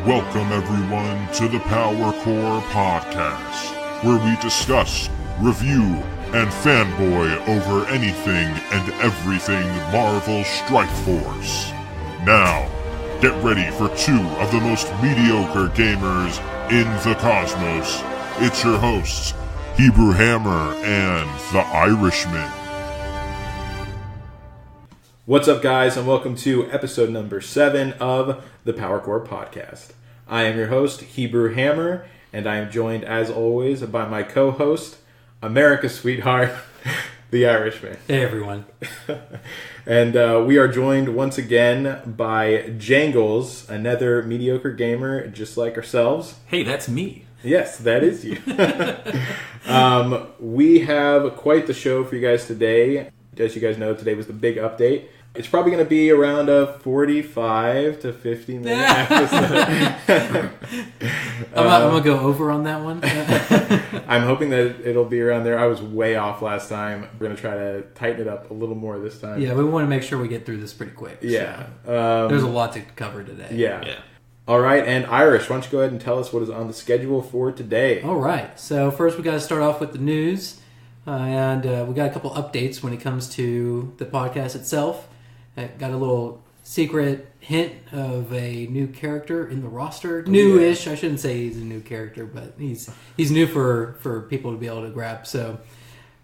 Welcome everyone to the Power Core Podcast, where we discuss, review, and fanboy over anything and everything Marvel Strike Force. Now, get ready for two of the most mediocre gamers in the cosmos. It's your hosts, Hebrew Hammer and the Irishman. What's up, guys, and welcome to episode number 7 of the Power Core Podcast. I am your host, Hebrew Hammer, and I am joined, as always, by my co-host, America's sweetheart, the Irishman. Hey, everyone. And we are joined once again by Jangles, another mediocre gamer just like ourselves. Hey, that's me. Yes, that is you. We have quite the show for you guys today. As you guys know, today was the big update. It's probably going to be around a 45 to 50 minute episode. I'm going to go over on that one. I'm hoping that it'll be around there. I was way off last time. We're going to try to tighten it up a little more this time. Yeah, we want to make sure we get through this pretty quick. Yeah. So. There's a lot to cover today. Yeah. All right, and Irish, why don't you go ahead and tell us what is on the schedule for today? All right. So first we got to start off with the news. And we got a couple updates when it comes to the podcast itself. Got a little secret hint of a new character in the roster. New-ish. I shouldn't say he's a new character, but he's new for people to be able to grab. So,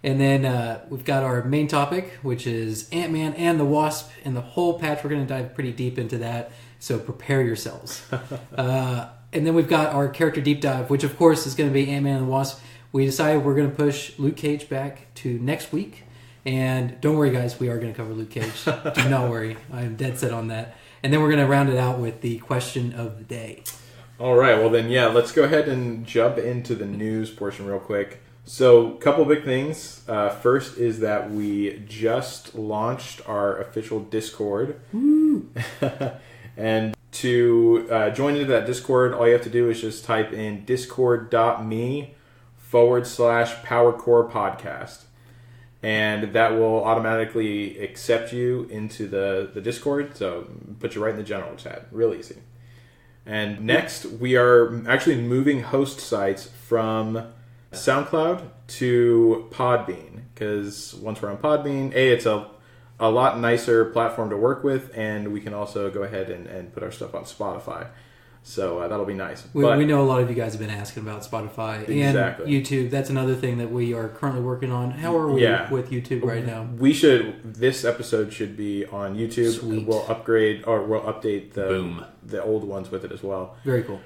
and then we've got our main topic, which is Ant-Man and the Wasp. And the whole patch, we're going to dive pretty deep into that. So prepare yourselves. And then we've got our character deep dive, which of course is going to be Ant-Man and the Wasp. We decided we're going to push Luke Cage back to next week. And don't worry, guys, we are going to cover Luke Cage. Do not worry. I am dead set on that. And then we're going to round it out with the question of the day. All right. Well, then, let's go ahead and jump into the news portion real quick. So, a couple big things. First is that we just launched our official Discord. Woo! And to join into that Discord, all you have to do is just type in discord.me/PowerCore Podcast. And that will automatically accept you into the Discord. So put you right in the general chat. Real easy. And next, we are actually moving host sites from SoundCloud to Podbean. Because once we're on Podbean, it's a lot nicer platform to work with. And we can also go ahead and put our stuff on Spotify. So that'll be nice. We know a lot of you guys have been asking about Spotify and YouTube. That's another thing that we are currently working on. How are we with YouTube right now? This episode should be on YouTube. Sweet. We'll update the old ones with it as well. Very cool.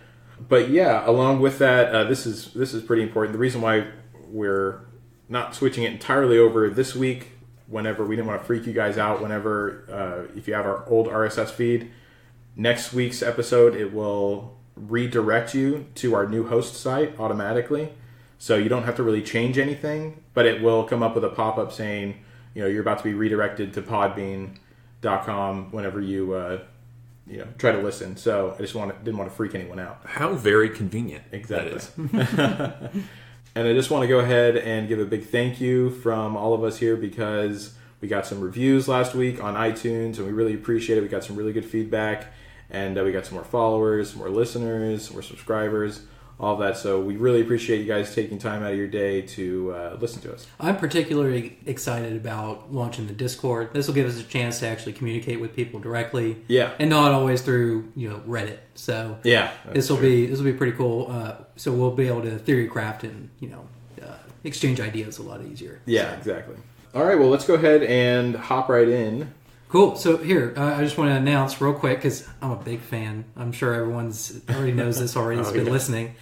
But yeah, along with that, this is pretty important. The reason why we're not switching it entirely over this week, whenever we didn't want to freak you guys out, if you have our old RSS feed, next week's episode, it will redirect you to our new host site automatically. So you don't have to really change anything, but it will come up with a pop-up saying, you're about to be redirected to podbean.com whenever you try to listen. So I just didn't want to freak anyone out. How very convenient. Exactly. That is. And I just want to go ahead and give a big thank you from all of us here because we got some reviews last week on iTunes, and we really appreciate it. We got some really good feedback, and we got some more followers, more listeners, more subscribers, all of that. So we really appreciate you guys taking time out of your day to listen to us. I'm particularly excited about launching the Discord. This will give us a chance to actually communicate with people directly, and not always through Reddit. So this will be pretty cool. So we'll be able to theory craft and exchange ideas a lot easier. Yeah, exactly. All right, well, let's go ahead and hop right in. Cool. So here, I just want to announce real quick, because I'm a big fan. I'm sure everyone's already knows this already that's been listening.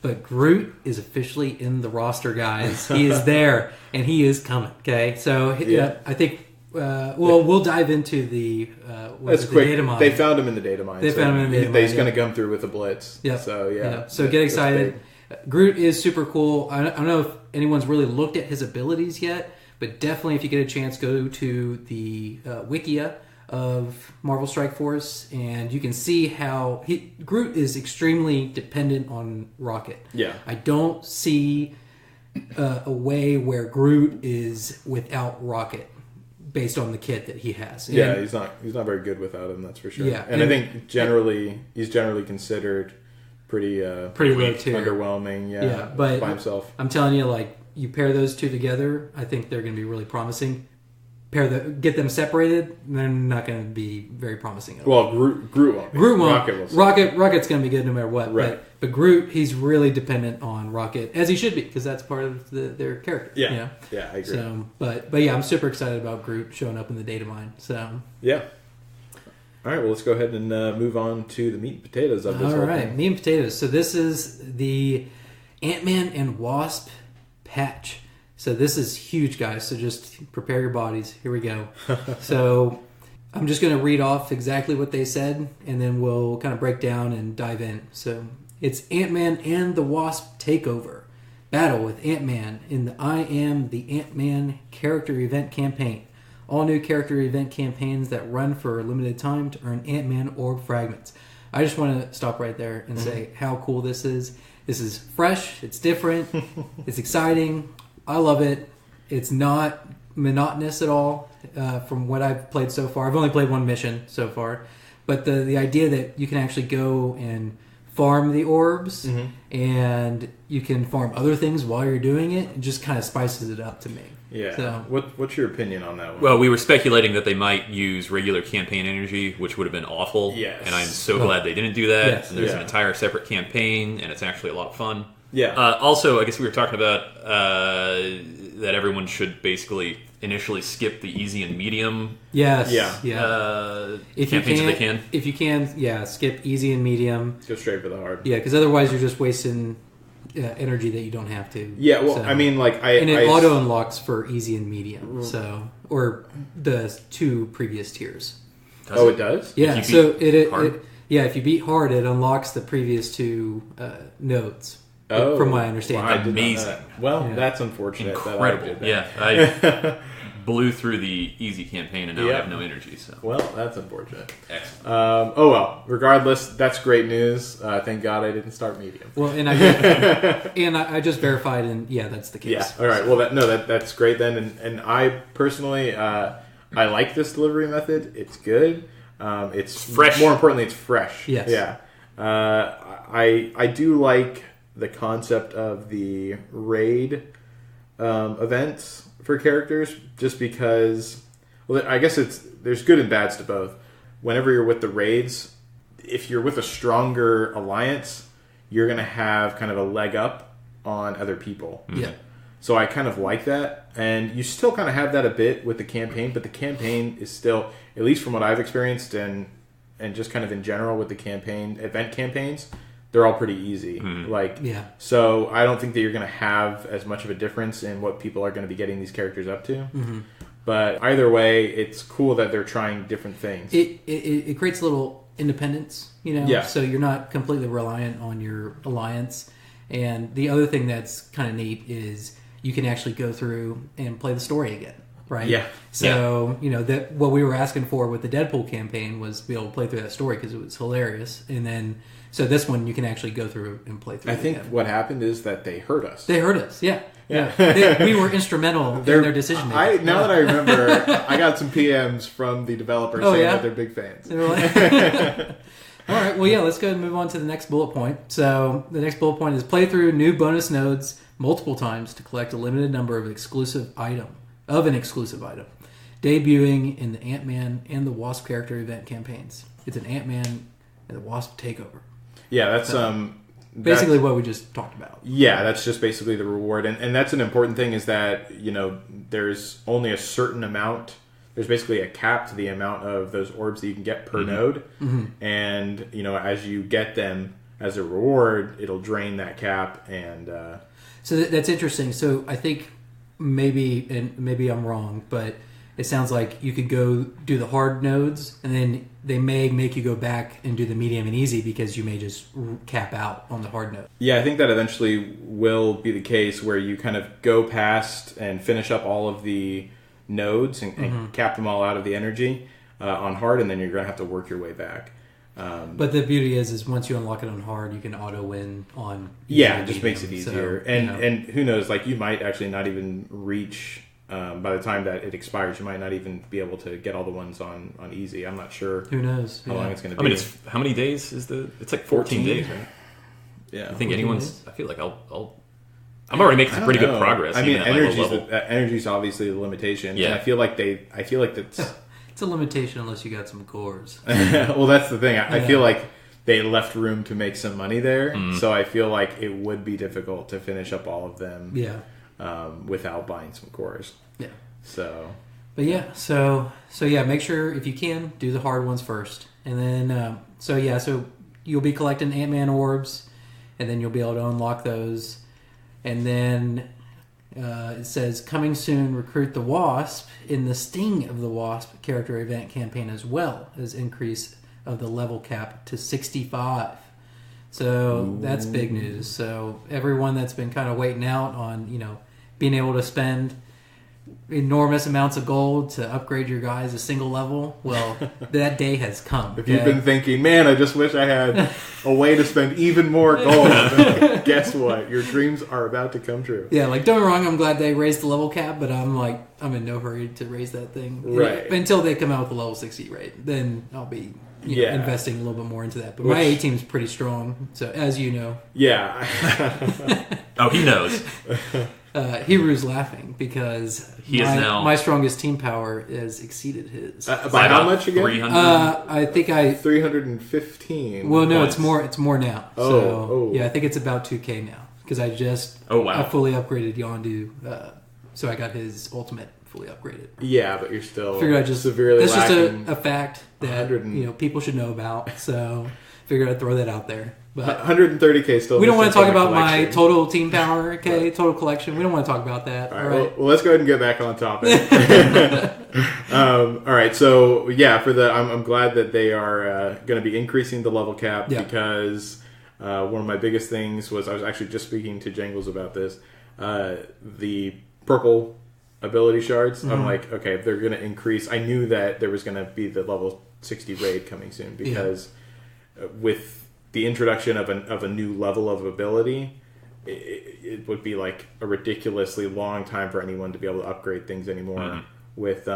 But Groot is officially in the roster, guys. He is there, and he is coming, okay? So I think we'll dive into the data mine. They found him in the data mine. Found him in the data mine. He's going to come through with a blitz. Yeah. So, yeah. So get excited. Groot is super cool. I don't know if anyone's really looked at his abilities yet, but definitely, if you get a chance, go to the Wikia of Marvel Strike Force, and you can see how Groot is extremely dependent on Rocket. Yeah, I don't see a way where Groot is without Rocket. based on the kit that he has. And, yeah, he's not very good without him, that's for sure. Yeah, and I think he's generally considered pretty low tier, underwhelming. Yeah, but by himself. I'm telling you, like, you pair those two together, I think they're going to be really promising. Get them separated, they're not going to be very promising at all. Well, Groot won't. Groot won't. Rocket will. Rocket's going to be good no matter what. Right. But Groot, he's really dependent on Rocket, as he should be, because that's part of their character. Yeah. You know? Yeah, I agree. So, but yeah, I'm super excited about Groot showing up in the datamine. So yeah. All right, well, let's go ahead and move on to the meat and potatoes of this. All right, meat and potatoes. So this is the Ant-Man and Wasp patch. So this is huge, guys. So just prepare your bodies. Here we go. So I'm just going to read off exactly what they said, and then we'll kind of break down and dive in. So it's Ant-Man and the Wasp takeover. Battle with Ant-Man in the I Am the Ant-Man character event campaign. All new character event campaigns that run for a limited time to earn Ant-Man orb fragments. I just want to stop right there and say how cool this is. This is fresh. It's different. It's exciting. I love it. It's not monotonous at all from what I've played so far. I've only played one mission so far. But the idea that you can actually go and farm the orbs and you can farm other things while you're doing it just kind of spices it up to me. Yeah. So, what's your opinion on that one? Well, we were speculating that they might use regular campaign energy, which would have been awful. Yes. And I'm so glad they didn't do that. Yes. And there's Yeah. an entire separate campaign, and it's actually a lot of fun. Yeah. Also, I guess we were talking about that everyone should basically initially skip the easy and medium yes. Yeah. campaigns if they can. If you can, skip easy and medium. Go straight for the hard. Yeah, because otherwise you're just wasting energy that you don't have to. Yeah, well, So- I mean, like, and it auto unlocks for easy and medium, or the two previous tiers. Oh, it does? Yeah, If you so beat hard? if you beat hard, it unlocks the previous two nodes. Oh, from what I understand. wow, I did not know Amazing. that. Well, Yeah. that's unfortunate. Incredible. That I did Yeah, that. I blew through the easy campaign, and now I Yeah. have no energy. So Well, that's unfortunate. excellent. Oh well. Regardless, that's great news. Thank God I didn't start medium. Well, and I just verified, and that's the case. Yeah. All right. Well, that's great then. And I personally, I like this delivery method. It's good. It's fresh. More importantly, it's fresh. Yes. Yeah. I do like the concept of the raid events for characters, just because. Well, I guess there's good and bads to both. Whenever you're with the raids, if you're with a stronger alliance, you're going to have kind of a leg up on other people. Yeah. So I kind of like that. And you still kind of have that a bit with the campaign, but the campaign is still, at least from what I've experienced and just kind of in general with the event campaigns, they're all pretty easy. So I don't think that you're going to have as much of a difference in what people are going to be getting these characters up to. Mm-hmm. But either way, it's cool that they're trying different things. It creates a little independence, Yeah. So you're not completely reliant on your alliance. And the other thing that's kind of neat is you can actually go through and play the story again, right? Yeah. So, that what we were asking for with the Deadpool campaign was to be able to play through that story because it was hilarious. And then, so this one you can actually go through and play through I it think again. what happened is that they hurt us. They heard us, yeah. Yeah. We were instrumental in their decision making. Now that I remember, I got some PMs from the developers saying that they're big fans. They were like- All right, well, let's go ahead and move on to the next bullet point. So the next bullet point is play through new bonus nodes multiple times to collect a limited number of an exclusive item, debuting in the Ant-Man and the Wasp character event campaigns. It's an Ant-Man and the Wasp takeover. Yeah, that's Basically what we just talked about. Yeah, that's just basically the reward. And that's an important thing is that, there's only a certain amount. There's basically a cap to the amount of those orbs that you can get per node. Mm-hmm. And, as you get them as a reward, it'll drain that cap. And So that's interesting. So I think maybe I'm wrong, but it sounds like you could go do the hard nodes, and then they may make you go back and do the medium and easy because you may just cap out on the hard node. Yeah, I think that eventually will be the case where you kind of go past and finish up all of the nodes and cap them all out of the energy on hard, and then you're going to have to work your way back. But the beauty is once you unlock it on hard, you can auto win on. Yeah, it just makes it easier. So, and who knows, like you might actually not even reach by the time that it expires, you might not even be able to get all the ones on easy. I'm not sure. Who knows? How long it's going to I be. mean, how many days is the? It's like 14 days, right? Yeah. I think anyone's. I feel like I'm already making some pretty good progress. I mean, even at my low level. energy's obviously the limitation. Yeah. And I feel like that's. It's a limitation unless you got some cores. Well, that's the thing. I feel like they left room to make some money there, so I feel like it would be difficult to finish up all of them. Yeah. Without buying some cores. Yeah. So. But yeah, so yeah, make sure if you can do the hard ones first, and then so you'll be collecting Ant-Man orbs, and then you'll be able to unlock those, and then it says coming soon. Recruit the Wasp in the Sting of the Wasp character event campaign as well as increase of the level cap to 65. So that's big news. So everyone that's been kind of waiting out on being able to spend enormous amounts of gold to upgrade your guys a single level, well, that day has come. If you've been thinking, man, I just wish I had a way to spend even more gold, guess what? Your dreams are about to come true. Yeah, like, don't get me wrong, I'm glad they raised the level cap, but I'm in no hurry to raise that thing. Right. Until they come out with the level 60 rate. Then I'll be investing a little bit more into that. But my A team's pretty strong, so as you know. Yeah. Oh, he knows. Hiru's laughing because my strongest team power has exceeded his. By how much again? 300? I think 315. Well, no, points. it's more now. Yeah, I think it's about 2K now because I just I fully upgraded Yondu, so I got his ultimate fully upgraded. Yeah, but you're still severely lacking. That's just a fact that people should know about. So figured I'd throw that out there. But 130k still. We don't want to talk about my total team power, total collection. We don't want to talk about that. All right. Well, let's go ahead and get back on topic. All right. So yeah, I'm glad that they are going to be increasing the level cap because one of my biggest things was I was actually just speaking to Jangles about this. The purple ability shards. I'm like, okay, if they're going to increase, I knew that there was going to be the level 60 raid coming soon because with the introduction of a new level of ability, it would be like a ridiculously long time for anyone to be able to upgrade things anymore. With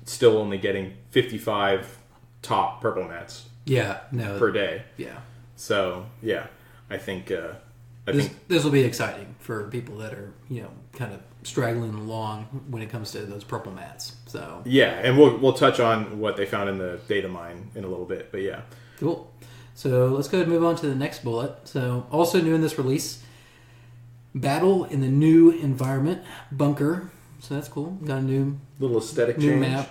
still only getting 55 top purple mats. Per day. Yeah. So I think this will be exciting for people that are kind of straggling along when it comes to those purple mats. So and we'll touch on what they found in the data mine in a little bit. But yeah, cool. So let's go ahead and move on to the next bullet. So also new in this release, battle in the new environment bunker. So that's cool. Got a new little aesthetic new change. map.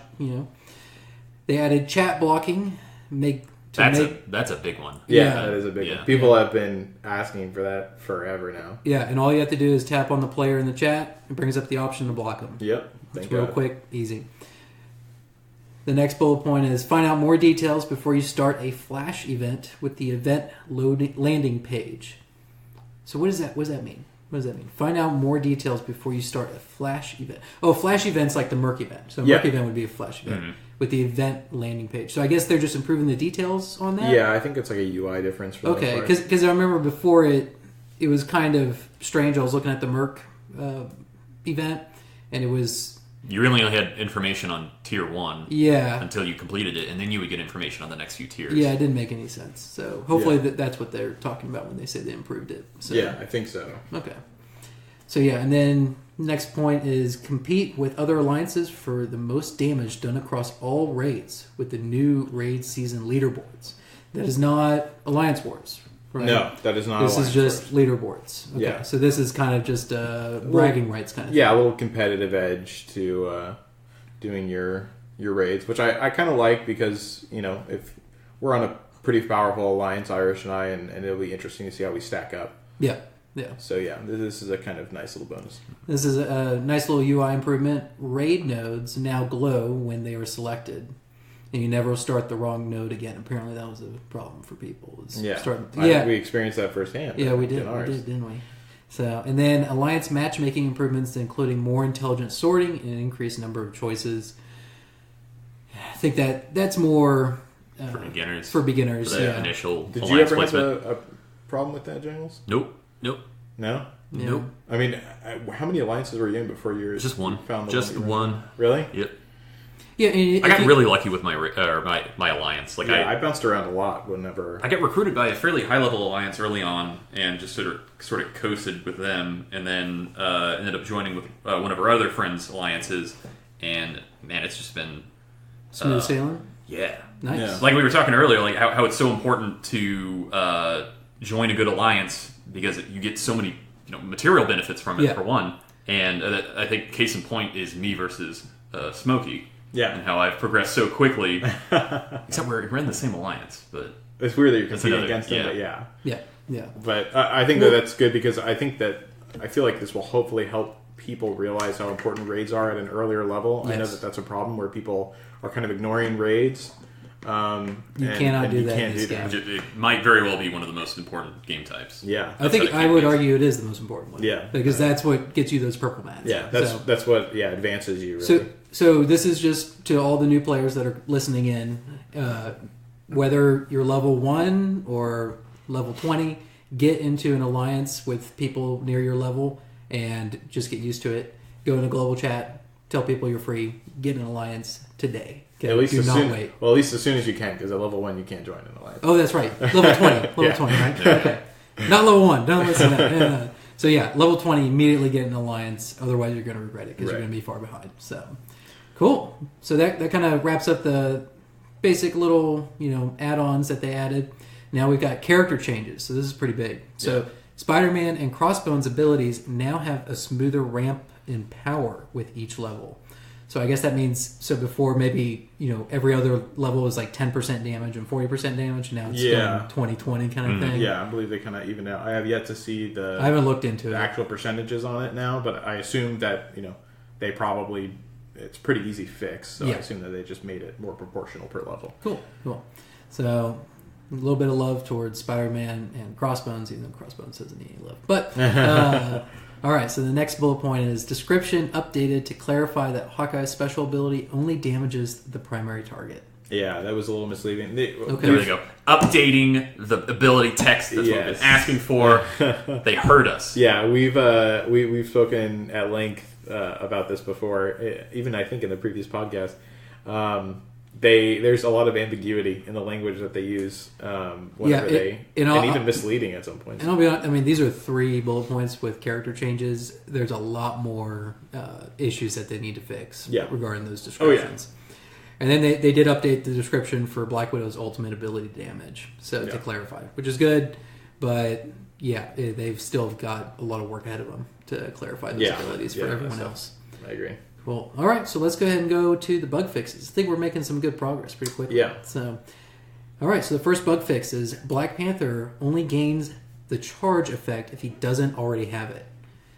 They added chat blocking. That's a big one. Yeah, that is a big one. People have been asking for that forever now. Yeah, and all you have to do is tap on the player in the chat. It brings up the option to block them. Yep. It's real quick, easy. The next bullet point is find out more details before you start a flash event with the event landing page. So what does that mean? What does that mean? Find out more details before you start a flash event. Oh, flash event's like the Merc event. So Merc event would be a flash event with the event landing page. So I guess they're just improving the details on that? Yeah, I think it's like a UI difference for okay, because I remember before it was kind of strange. I was looking at the Merc event, and it was... You really only had information on tier 1 until you completed it, and then you would get information on the next few tiers. Yeah, it didn't make any sense. So hopefully that's what they're talking about when they say they improved it. So, yeah, I think so. Okay. So and then next point is compete with other alliances for the most damage done across all raids with the new raid season leaderboards. That is not Alliance Wars. Right? No, that is not. This is just leaderboards. Okay. Yeah. So this is kind of just bragging rights kind of thing. Yeah, a little competitive edge to doing your raids, which I kind of like because if we're on a pretty powerful alliance, Irish and I, and it'll be interesting to see how we stack up. Yeah. So this is a kind of nice little bonus. This is a nice little UI improvement. Raid nodes now glow when they are selected. And you never start the wrong node again. Apparently, that was a problem for people. We experienced that firsthand. Yeah, we did. We did, didn't we? So, and then alliance matchmaking improvements, including more intelligent sorting and an increased number of choices. I think that's more for beginners. For beginners, for that initial. Did you ever have a problem with that, Jangles? Nope. No. Yeah. Nope. I mean, how many alliances were you in before you Just one. found the Just one? one. Really? Yep. Yeah, and I got really lucky with my alliance. Like I bounced around a lot whenever I got recruited by a fairly high level alliance early on, and just sort of coasted with them, and then ended up joining with one of our other friends' alliances. And man, it's just been smooth sailing. Yeah, Nice. Yeah. like we were talking earlier, like how it's so important to join a good alliance because you get so many material benefits from it for one. And I think case in point is me versus Smokey. Yeah. And how I've progressed so quickly. Except we're in the same alliance, but it's weird that you're competing another- against them, yeah. but Yeah. But I think that's good because I feel like this will hopefully help people realize how important raids are at an earlier level. Yes. I know that's a problem where people are kind of ignoring raids. You cannot do that in this game. it might very well be one of the most important game types. Yeah. I think I would argue it is the most important one. Yeah. Because that's what gets you those purple mats. Yeah, that's what advances you really. So this is just to all the new players that are listening in, whether you're level 1 or level 20, get into an alliance with people near your level and just get used to it. Go in a global chat, tell people you're free, get an alliance today. Okay? At least Do as not soon, wait. Well, at least as soon as you can, because at level 1 you can't join an alliance. Oh, that's right. Level 20. Level 20, right? Okay. Not level 1. Don't listen to that. No. So yeah, level 20, immediately get an alliance. Otherwise, you're going to regret it because you're going to be far behind. So, cool. So that kind of wraps up the basic little add-ons that they added. Now we've got character changes. So this is pretty big. So Spider-Man and Crossbone's abilities now have a smoother ramp in power with each level. So I guess that means before maybe every other level was like 10% damage and 40% damage. Now it's going 20-20 kind of thing. Yeah, I believe they kind of even out. I have yet to see I haven't looked into the it. actual percentages on it now, but I assume that they probably it's pretty easy fix. So I assume that they just made it more proportional per level. Cool. So a little bit of love towards Spider-Man and Crossbones, even though Crossbones doesn't need any love. But all right, so the next bullet point is description updated to clarify that Hawkeye's special ability only damages the primary target. Yeah, that was a little misleading. Okay. There we go. Updating the ability text. That's what we've been asking for. They heard us. Yeah, we've spoken at length about this before. Even I think in the previous podcast. There's a lot of ambiguity in the language that they use whenever and even misleading at some point. And I'll be honest, these are 3 bullet points with character changes. There's a lot more issues that they need to fix regarding those descriptions. Oh, yeah. And then they did update the description for Black Widow's ultimate ability damage, to clarify, which is good. But they've still got a lot of work ahead of them to clarify those abilities for everyone else. I agree. Cool. All right, so let's go ahead and go to the bug fixes. I think we're making some good progress pretty quickly. Yeah. So, all right, so the first bug fix is Black Panther only gains the charge effect if he doesn't already have it.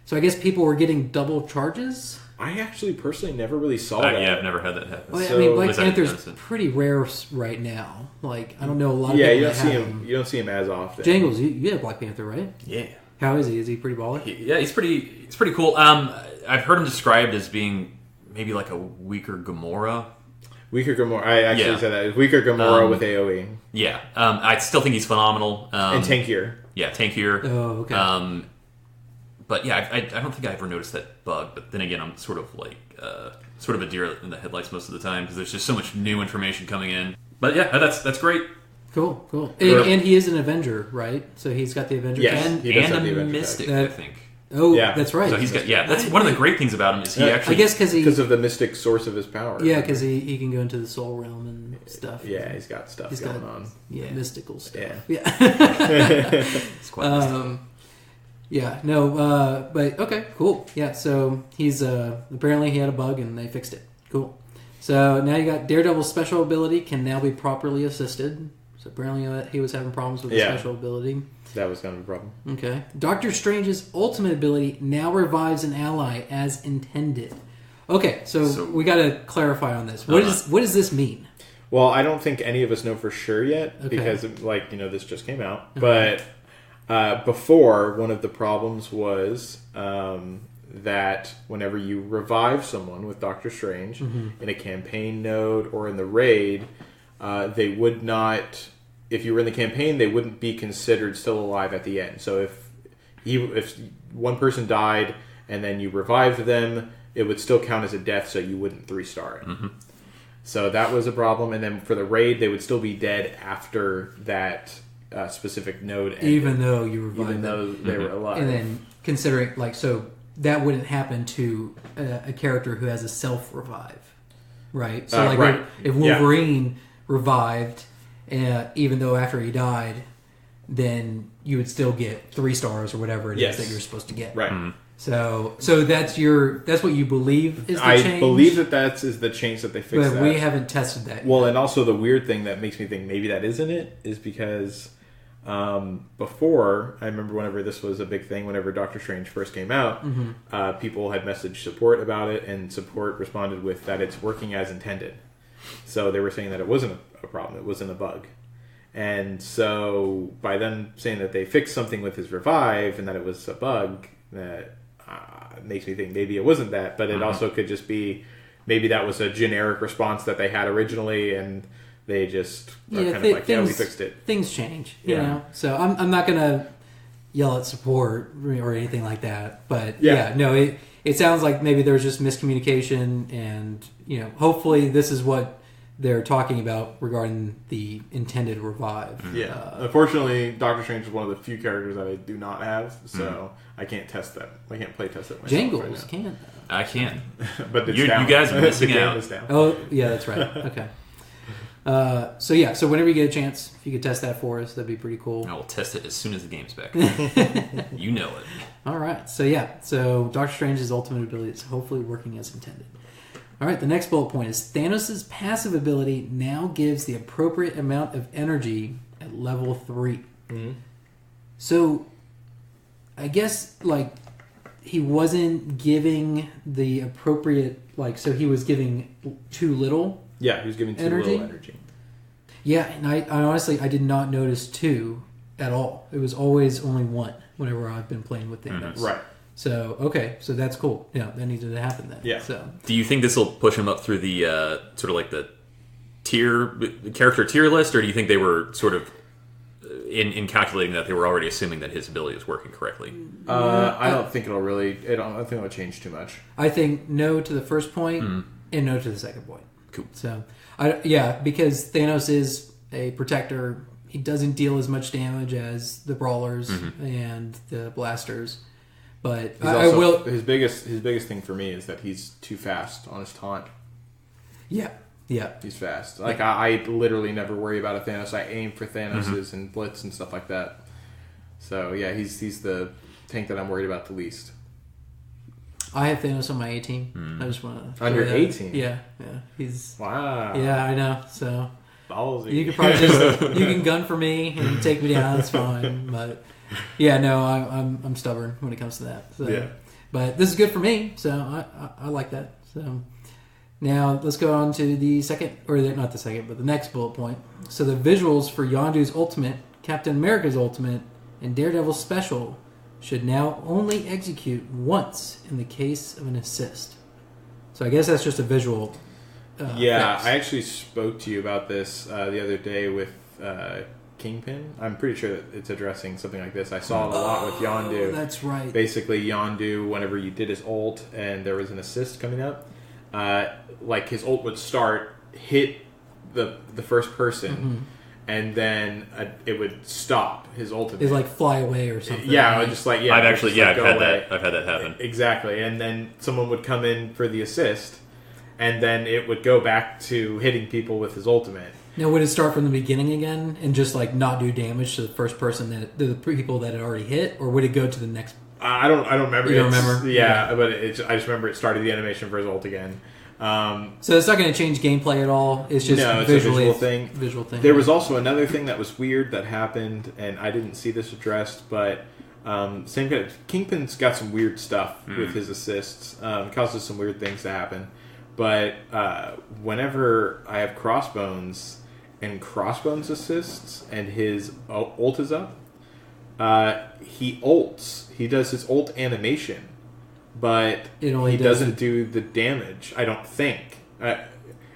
So I guess people were getting double charges? I actually personally never really saw that. Yeah, I've never had that happen. Well, Black Panther's pretty rare right now. Like, I don't know a lot of people you don't see him. You don't see him as often. Jangles, you have Black Panther, right? Yeah. How is he? Is he pretty baller? He's pretty cool. I've heard him described as being maybe like a weaker Gamora. Weaker Gamora. I actually said that. Weaker Gamora with AoE. Yeah. I still think he's phenomenal. And tankier. Yeah, tankier. Oh, okay. But yeah, I don't think I ever noticed that bug. But then again, I'm sort of like sort of a deer in the headlights most of the time because there's just so much new information coming in. But yeah, that's great. Cool. And he is an Avenger, right? So he's got the Avenger and a Mystic, I think. Oh, yeah. That's right. So he's got that's one of the great things about him is he actually. I guess because of the mystic source of his power. Yeah, because he can go into the soul realm and stuff. Yeah, he's got stuff going on. Yeah, mystical stuff. Yeah. It's quite mystical. Yeah, no, but okay, cool. Yeah, so he's apparently he had a bug and they fixed it. Cool. So now you got Daredevil's special ability can now be properly assisted. So apparently he was having problems with the special ability. That was going to be a problem. Okay. Doctor Strange's ultimate ability now revives an ally as intended. Okay, so we got to clarify on this. What does this mean? Well, I don't think any of us know for sure yet because this just came out. But before, one of the problems was that whenever you revive someone with Doctor Strange in a campaign node or in the raid, they would not. If you were in the campaign, they wouldn't be considered still alive at the end. So if one person died and then you revived them, it would still count as a death, so you wouldn't 3-star it. Mm-hmm. So that was a problem. And then for the raid, they would still be dead after that specific node ended, even though you revived even them. though they were alive. And then considering, like, so that wouldn't happen to a character who has a self-revive, right? So, like, right. if Wolverine revived, even though after he died, then you would still get 3 stars or whatever it is that you're supposed to get. Right. Mm-hmm. So that's what you believe is the change? I believe that is the change that they fixed. But we haven't tested that yet. Well, and also the weird thing that makes me think maybe that isn't it is because before, I remember whenever this was a big thing, whenever Doctor Strange first came out, people had messaged support about it, and support responded with that it's working as intended. So they were saying that it wasn't a problem, it wasn't a bug. And so by them saying that they fixed something with his revive and that it was a bug, that makes me think maybe it wasn't that, but it also could just be maybe that was a generic response that they had originally, and they just are kind of like, we fixed it. Things change, you know? So I'm not going to yell at support or anything like that, but it sounds like maybe there's just miscommunication, and, you know, hopefully this is what they're talking about regarding the intended revive. Yeah. Unfortunately, Doctor Strange is one of the few characters that I do not have, so I can't test that. I can't play test it myself. Jangles right can. I can. But it's you down. guys are missing the game out. is down. Oh, yeah, that's right. Okay. So whenever you get a chance, if you could test that for us, that'd be pretty cool. I will test it as soon as the game's back. You know it. All right. So Doctor Strange's ultimate ability is hopefully working as intended. All right, the next bullet point is Thanos' passive ability now gives the appropriate amount of energy at level 3. Mm-hmm. So, I guess, like, he wasn't giving the appropriate, like, so he was giving too little. Yeah, he was giving too little energy. Yeah, and I honestly, I did not notice 2 at all. It was always only 1 whenever I've been playing with Thanos. Right. So, okay, so that's cool. Yeah, that needed to happen then. Yeah. So, do you think this will push him up through the sort of like the character tier list, or do you think they were sort of in calculating that they were already assuming that his ability is working correctly? I don't think it'll really. I don't think it'll change too much. I think no to the first point and no to the second point. Cool. So, because Thanos is a protector, he doesn't deal as much damage as the brawlers and the blasters. But I will. His biggest thing for me is that he's too fast on his taunt. Yeah. He's fast. Like I literally never worry about a Thanos. I aim for Thanos's and blitz and stuff like that. So yeah, he's the tank that I'm worried about the least. I have Thanos on my A team. I just want to on your A team. Yeah. He's wow. Yeah, I know. So ballsy. You could probably just you can gun for me and take me down. It's fine, but. Yeah, no, I'm stubborn when it comes to that. So, yeah. But this is good for me, so I like that. So now let's go on to the second, or not the second, but the next bullet point. So the visuals for Yondu's ultimate, Captain America's ultimate, and Daredevil's special should now only execute once in the case of an assist. So I guess that's just a visual. I actually spoke to you about this the other day with Kingpin. I'm pretty sure that it's addressing something like this. I saw it a lot with Yondu. That's right. Basically, Yondu, whenever you did his ult and there was an assist coming up, like his ult would start, hit the first person, and then it would stop his ultimate. It's like fly away or something. Yeah, right? Just like I've actually I've had that. I've had that happen. Exactly, and then someone would come in for the assist, and then it would go back to hitting people with his ultimate. Now, would it start from the beginning again and just like not do damage to the first person the people that it already hit, or would it go to the next? I don't remember. You don't remember? Yeah, but I just remember it started the animation for his ult again. So it's not going to change gameplay at all. It's just it's visually a visual thing. There was also another thing that was weird that happened, and I didn't see this addressed, but same kind of Kingpin's got some weird stuff with his assists. Causes some weird things to happen. But whenever I have Crossbones and Crossbones assists and his ult is up, he ults. He does his ult animation, but he doesn't do the damage, I don't think.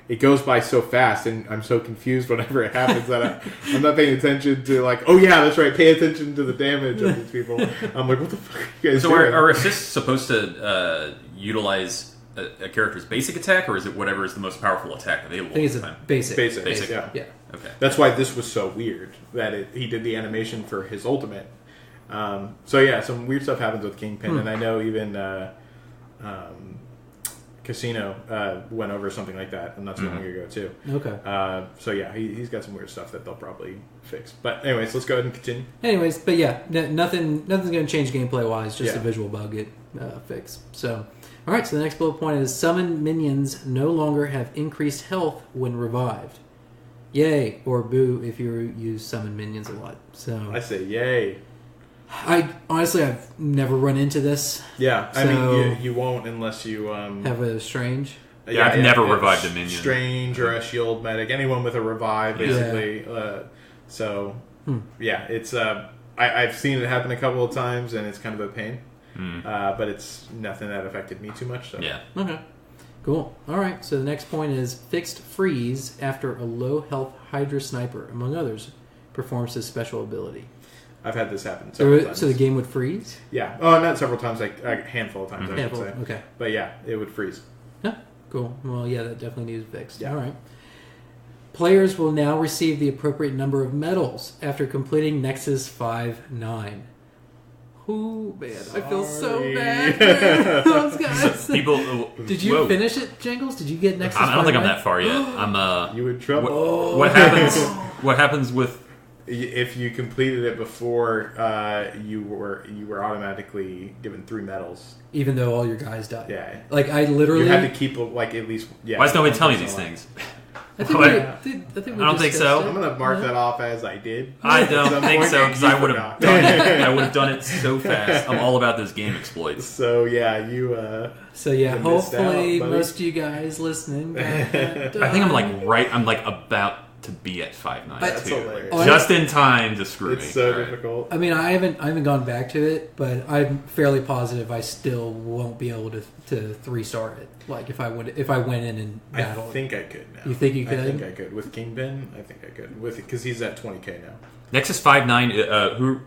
it goes by so fast, and I'm so confused whenever it happens that I'm not paying attention to like, oh yeah, that's right, pay attention to the damage of these people. I'm like, what the fuck are you guys doing? Are assists supposed to utilize a character's basic attack, or is it whatever is the most powerful attack available? I think it's a basic. Basic, yeah. Okay. That's why this was so weird that he did the animation for his ultimate. So yeah, some weird stuff happens with Kingpin, and I know even Casino went over something like that not too long ago too. Okay. So yeah, he's got some weird stuff that they'll probably fix. But anyways, let's go ahead and continue. Anyways, but yeah, nothing's going to change gameplay wise. Just a visual bug get fixed. So, all right. So the next bullet point is summoned minions no longer have increased health when revived. Yay or boo if you use summon minions a lot. So I say yay. I've never run into this. Yeah, I mean you won't unless you have a strange. Yeah, I've never revived a minion. Strange or a shield medic, anyone with a revive, basically. Yeah, it's I've seen it happen a couple of times, and it's kind of a pain. But it's nothing that affected me too much. So. Yeah. Okay. Cool. All right. So the next point is fixed freeze after a low health Hydra sniper, among others, performs his special ability. I've had this happen several times. So the game would freeze? Yeah. Oh, not several times, like a handful of times, I should say. Okay. But yeah, it would freeze. Yeah. Cool. Well, yeah, that definitely needs fixed. Yeah. All right. Players will now receive the appropriate number of medals after completing Nexus 5-9. Ooh, man, I feel so bad for those guys. Did you finish it, Jingles? Did you get Nexus 5-9? I don't think I'm that far yet. I'm You in trouble. What happens with... If you completed it before, you were automatically given 3 medals, even though all your guys died. Yeah, like I literally you had to keep like at least. Yeah. Why does nobody tell me these things? I don't think so. I'm gonna mark that off as I did. I don't think so because I would have done it. I would have done it so fast. I'm all about those game exploits. So yeah, you. So yeah, hopefully most of you guys listening. I think I'm like about to be at 5-9 That's too. hilarious. Just in time to screw me. It's so difficult. I mean, I haven't gone back to it, but I'm fairly positive I still won't be able to 3-star it. Like if I went in and battled. I think I could now. You think you could? I think I could with Kingpin. I think I could because he's at 20k now. Nexus 5-9. Who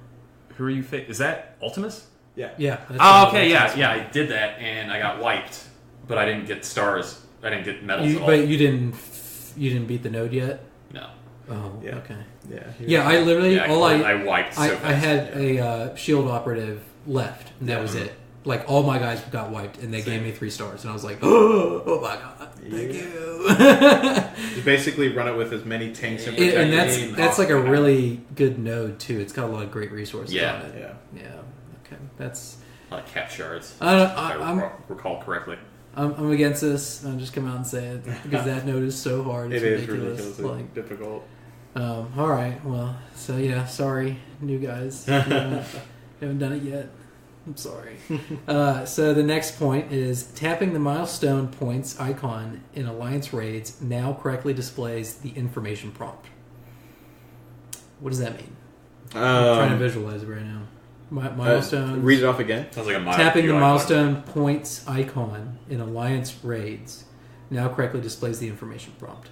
are you? Is that Ultimus? Yeah. Yeah. Oh, okay. Yeah. I did that and I got wiped, but I didn't get stars. I didn't get medals at all. But you didn't beat the node yet. No. Oh, yeah. Okay. Yeah. Yeah, I literally I wiped. So fast. I had a shield operative left, and that was it. Like all my guys got wiped, and they gave me 3 stars, and I was like, oh my god, thank you. You basically run it with as many tanks and protect and that's like a really good node too. It's got a lot of great resources on it. Yeah. Okay, that's a lot of cap shards. if I recall correctly. I'm against this. I'll just come out and say it because that node is so hard. It's ridiculous. Is ridiculously difficult. All right. Well, so yeah. Sorry, new guys. Haven't done it yet. I'm sorry. So the next point is tapping the milestone points icon in Alliance raids now correctly displays the information prompt. What does that mean? I'm trying to visualize it right now. Milestones. Read it off again. Sounds like a tapping the milestone points icon in Alliance raids now correctly displays the information prompt.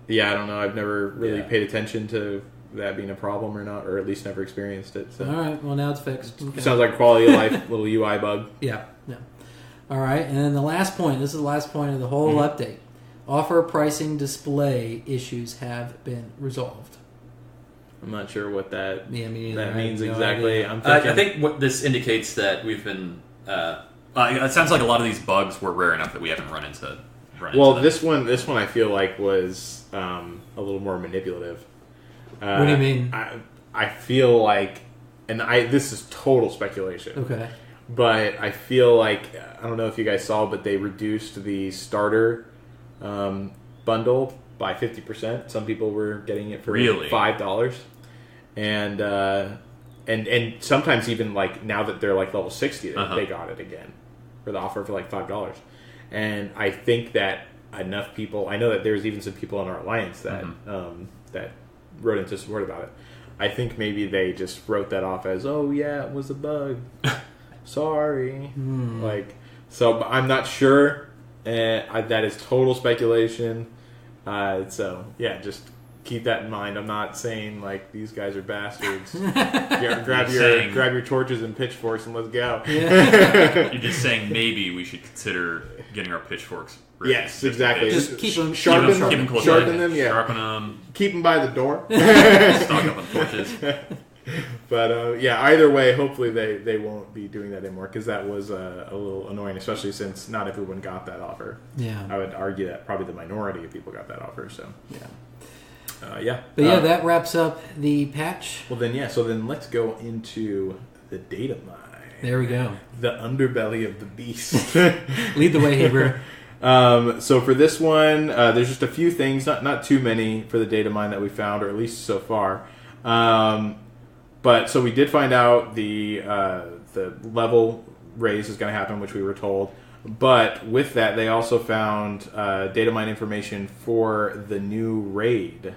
Yeah, I don't know. I've never really paid attention to that being a problem or not, or at least never experienced it. So. All right. Well, now it's fixed. Okay. Sounds like quality of life, little UI bug. Yeah. All right. And then the last point. This is the last point of the whole update. Offer pricing display issues have been resolved. I'm not sure what that means no exactly. I think what this indicates that we've been. It sounds like a lot of these bugs were rare enough that we haven't run into. This one I feel like was a little more manipulative. What do you mean? I feel like, and this is total speculation. Okay. But I feel like, I don't know if you guys saw, but they reduced the starter bundle by 50%. Some people were getting it for $5, and sometimes even like now that they're like level 60, they got it again for the offer for like $5. And I think that enough people, I know that there's even some people in our alliance that that wrote into support about it. I think maybe they just wrote that off as, oh yeah, it was a bug. Sorry. So I'm not sure. That is total speculation. So yeah, just keep that in mind. I'm not saying like these guys are bastards. grab your torches and pitchforks and let's go. You're just saying maybe we should consider getting our pitchforks ready. Yes, exactly. Just keep them sharpen sharp. them. Sharpen them. Yeah. Sharpen them. Keep them by the door. Stock up on torches. But yeah, either way, hopefully they won't be doing that anymore because that was a little annoying, especially since not everyone got that offer. Yeah. I would argue that probably the minority of people got that offer. So yeah. But yeah, that wraps up the patch. Well then, so then let's go into the datamine. There we go. The underbelly of the beast. Lead the way, Hebrew. So for this one, there's just a few things, not too many for the datamine that we found, or at least so far. But so we did find out the level raise is going to happen, which we were told. But with that, they also found datamine information for the new raid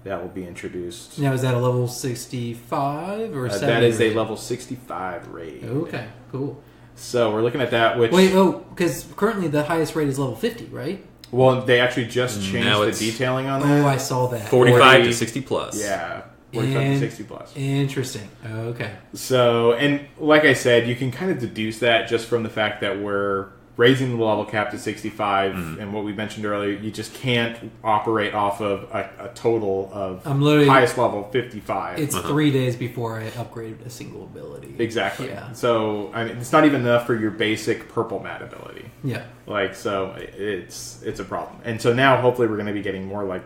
that will be introduced. Now, is that a level 65 or 70? That is raid? a level 65 raid. Okay, cool. So we're looking at that. Which because currently the highest rate is level 50, right? Well, they actually just changed the detailing on that. Oh, I saw that. 45 to 60 plus. Yeah. 45 to 60 plus. Interesting. Okay. So, and like I said, you can kind of deduce that just from the fact that we're raising the level cap to 65, and what we mentioned earlier, you just can't operate off of a total of highest level 55. It's 3 days before I upgraded a single ability. Exactly. Yeah. So, I mean, it's not even enough for your basic purple mat ability. Yeah. Like, so it's a problem. And so now, hopefully, we're going to be getting more like,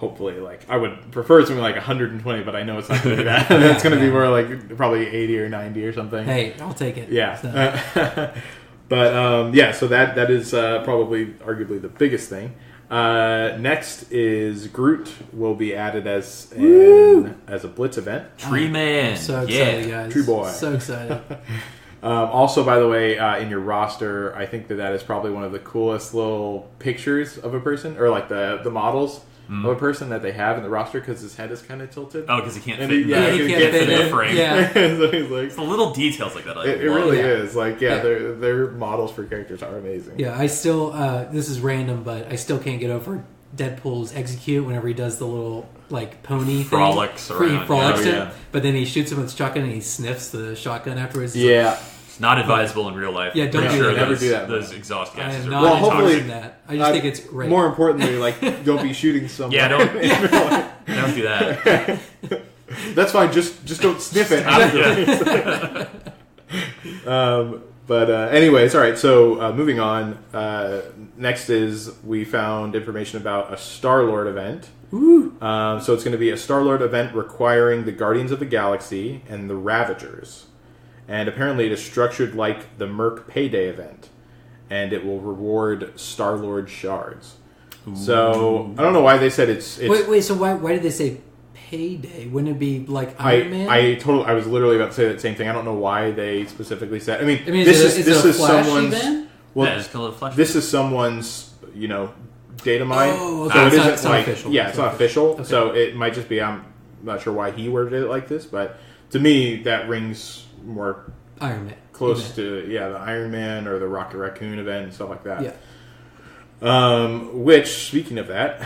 I would prefer something like 120, but I know it's not going to be that. It's going to be more like probably 80 or 90 or something. Hey, I'll take it. Yeah. So. But so that is probably arguably the biggest thing. Next is Groot will be added as a Blitz event. Tree Man. I'm so excited, guys. Tree Boy. So excited. Also, by the way, in your roster, I think that is probably one of the coolest little pictures of a person, or like the models of a person that they have in the roster, because his head is kind of tilted. Oh, because he can't fit. He can't fit in the frame. Yeah. So he's like, it's the little details like that. It really is. Like, their models for characters are amazing. Yeah, I still, this is random, but I still can't get over Deadpool's execute whenever he does the little, like, pony frolics thing. around. He frolics Oh, it, yeah. but then he shoots him with the shotgun and he sniffs the shotgun afterwards. Yeah. It's not advisable in real life. Yeah, don't Pretty do sure that. Never do that. Those exhaust I gases am are not Well, really hopefully- endorsing that. I just think it's great. More importantly, like, don't be shooting someone. Yeah, don't do that. That's fine. Just don't sniff it out of your face. But anyways, all right. So moving on. Next is we found information about a Star-Lord event. So it's going to be a Star-Lord event requiring the Guardians of the Galaxy and the Ravagers. And apparently it is structured like the Merc Payday event. And it will reward Star-Lord shards. So I don't know why they said it's Wait, so why did they say Payday? Wouldn't it be like Iron Man? I was literally about to say that same thing. I don't know why they specifically said. I mean is it a Flash someone's. event? Well, yeah, it's called a flash. this is someone's, data mine. Oh, okay. So it It's isn't not like official. yeah, it's not official. Okay. So it might just be. I'm not sure why he worded it like this, but to me that rings more Iron Man. close to the Iron Man or the Rocket Raccoon event and stuff like that. Yeah. Which, speaking of that,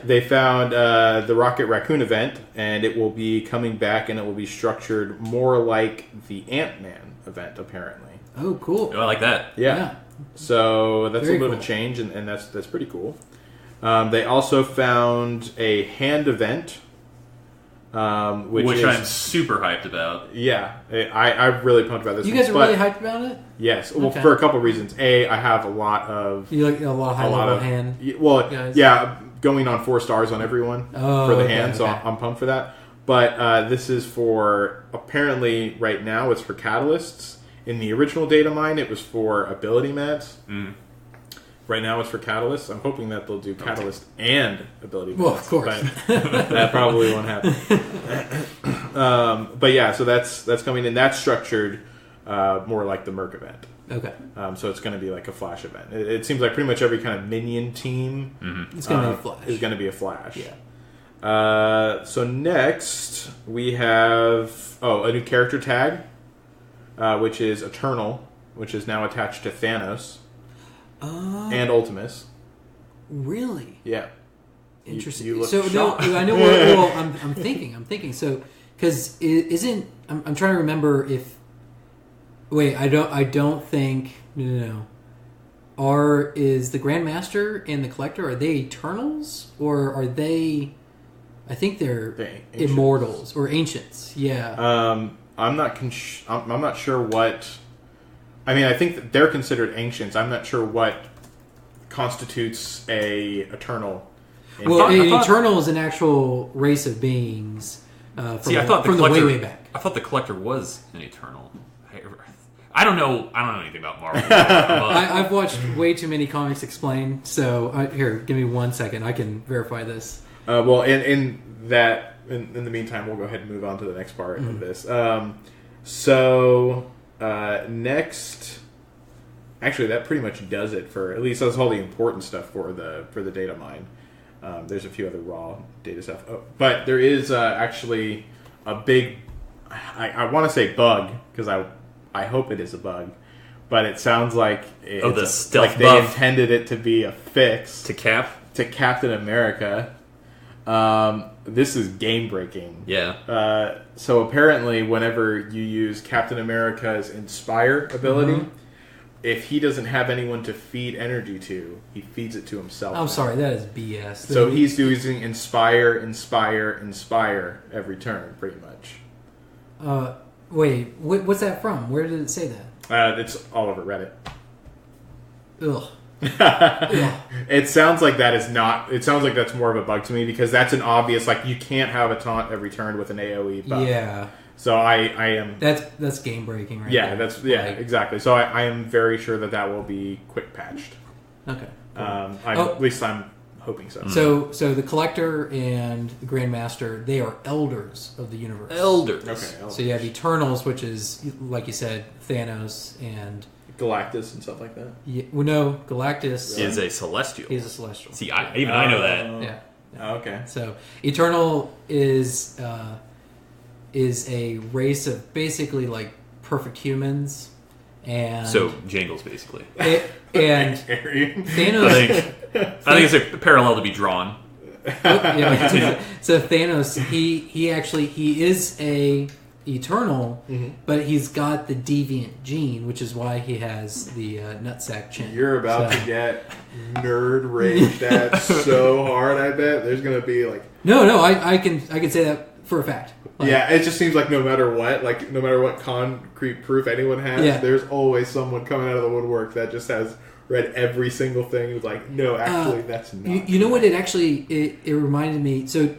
they found the Rocket Raccoon event, and it will be coming back, and it will be structured more like the Ant-Man event, apparently. Oh, cool. I like that. Yeah. So that's Very a little bit cool. of a change, and that's pretty cool. They also found a hand event, which I'm super hyped about. Yeah, I'm really pumped about this. You one, guys are but really hyped about it? Yes, well, Okay. for a couple of reasons. A, I have a lot of You like a lot of high level hand? Well, guys? yeah, going on 4 stars on everyone Oh, for the okay, hand, so okay. I'm pumped for that. But this is for, apparently right now it's for catalysts. In the original data mine, it was for ability mats. Right now it's for catalysts. I'm hoping that they'll do catalyst and ability mats. Well, of course. But that probably won't happen. But yeah, so that's coming, and that's structured more like the Merc event. Okay. So it's going to be like a Flash event. It seems like pretty much every kind of minion team It's going to be Flash. is going to be a Flash. Yeah. So next we have a new character tag, which is Eternal, which is now attached to Thanos and Ultimus. Really? Yeah. Interesting. You look so shocked. no, I know. Well, I'm thinking. So because isn't I'm trying to remember if. Wait, I don't think no. Is the Grandmaster and the Collector, are they Eternals or are they? I think they're Immortals or Ancients. Yeah. I'm not sure what. I mean, I think that they're considered Ancients. I'm not sure what constitutes a Eternal. Well, Eternal is an actual race of beings. From the way back. I thought the Collector was an Eternal. I don't know anything about Marvel. Uh-huh. I've watched way too many comics explained. So here, give me 1 second. I can verify this. Well, in the meantime, we'll go ahead and move on to the next part of this. Next, actually, that pretty much does it for at least that's all the important stuff for the data mine. There's a few other raw data stuff, but there is actually a big. I want to say bug because I hope it is a bug, but it sounds like the stealth like they buff. intended it to be a fix to Captain America. This is game breaking. Yeah. So apparently, whenever you use Captain America's Inspire ability, if he doesn't have anyone to feed energy to, he feeds it to himself. I'm sorry, that is BS. So he's using Inspire every turn, pretty much. Wait, what's that from? Where did it say that? It's all over Reddit. Ugh. It sounds like that is not. It sounds like that's more of a bug to me because that's an obvious you can't have a taunt every turn with an AOE buff. Yeah. So I am. That's game breaking, right? Yeah, there. Exactly. So I am very sure that will be quick patched. Okay. Cool. At least I'm hoping so. So the Collector and the Grandmaster, they are elders of the universe. Elders. Okay. Elders. So you have Eternals, which is like you said, Thanos and Galactus and stuff like that. Yeah, well, no, Galactus is a Celestial. He's a Celestial. See, I know that. Yeah. Oh, okay. So Eternal is a race of basically like perfect humans, and so Jangles basically. And Thanos. I think it's a parallel to be drawn. So Thanos, he is a Eternal, but he's got the deviant gene, which is why he has the nutsack chin. You're about to get nerd raged at so hard. I bet there's gonna be No, I can say that for a fact. Yeah, it just seems like no matter what concrete proof anyone has, there's always someone coming out of the woodwork that just has read every single thing and was like, no, actually, that's not. You know what? It reminded me. So,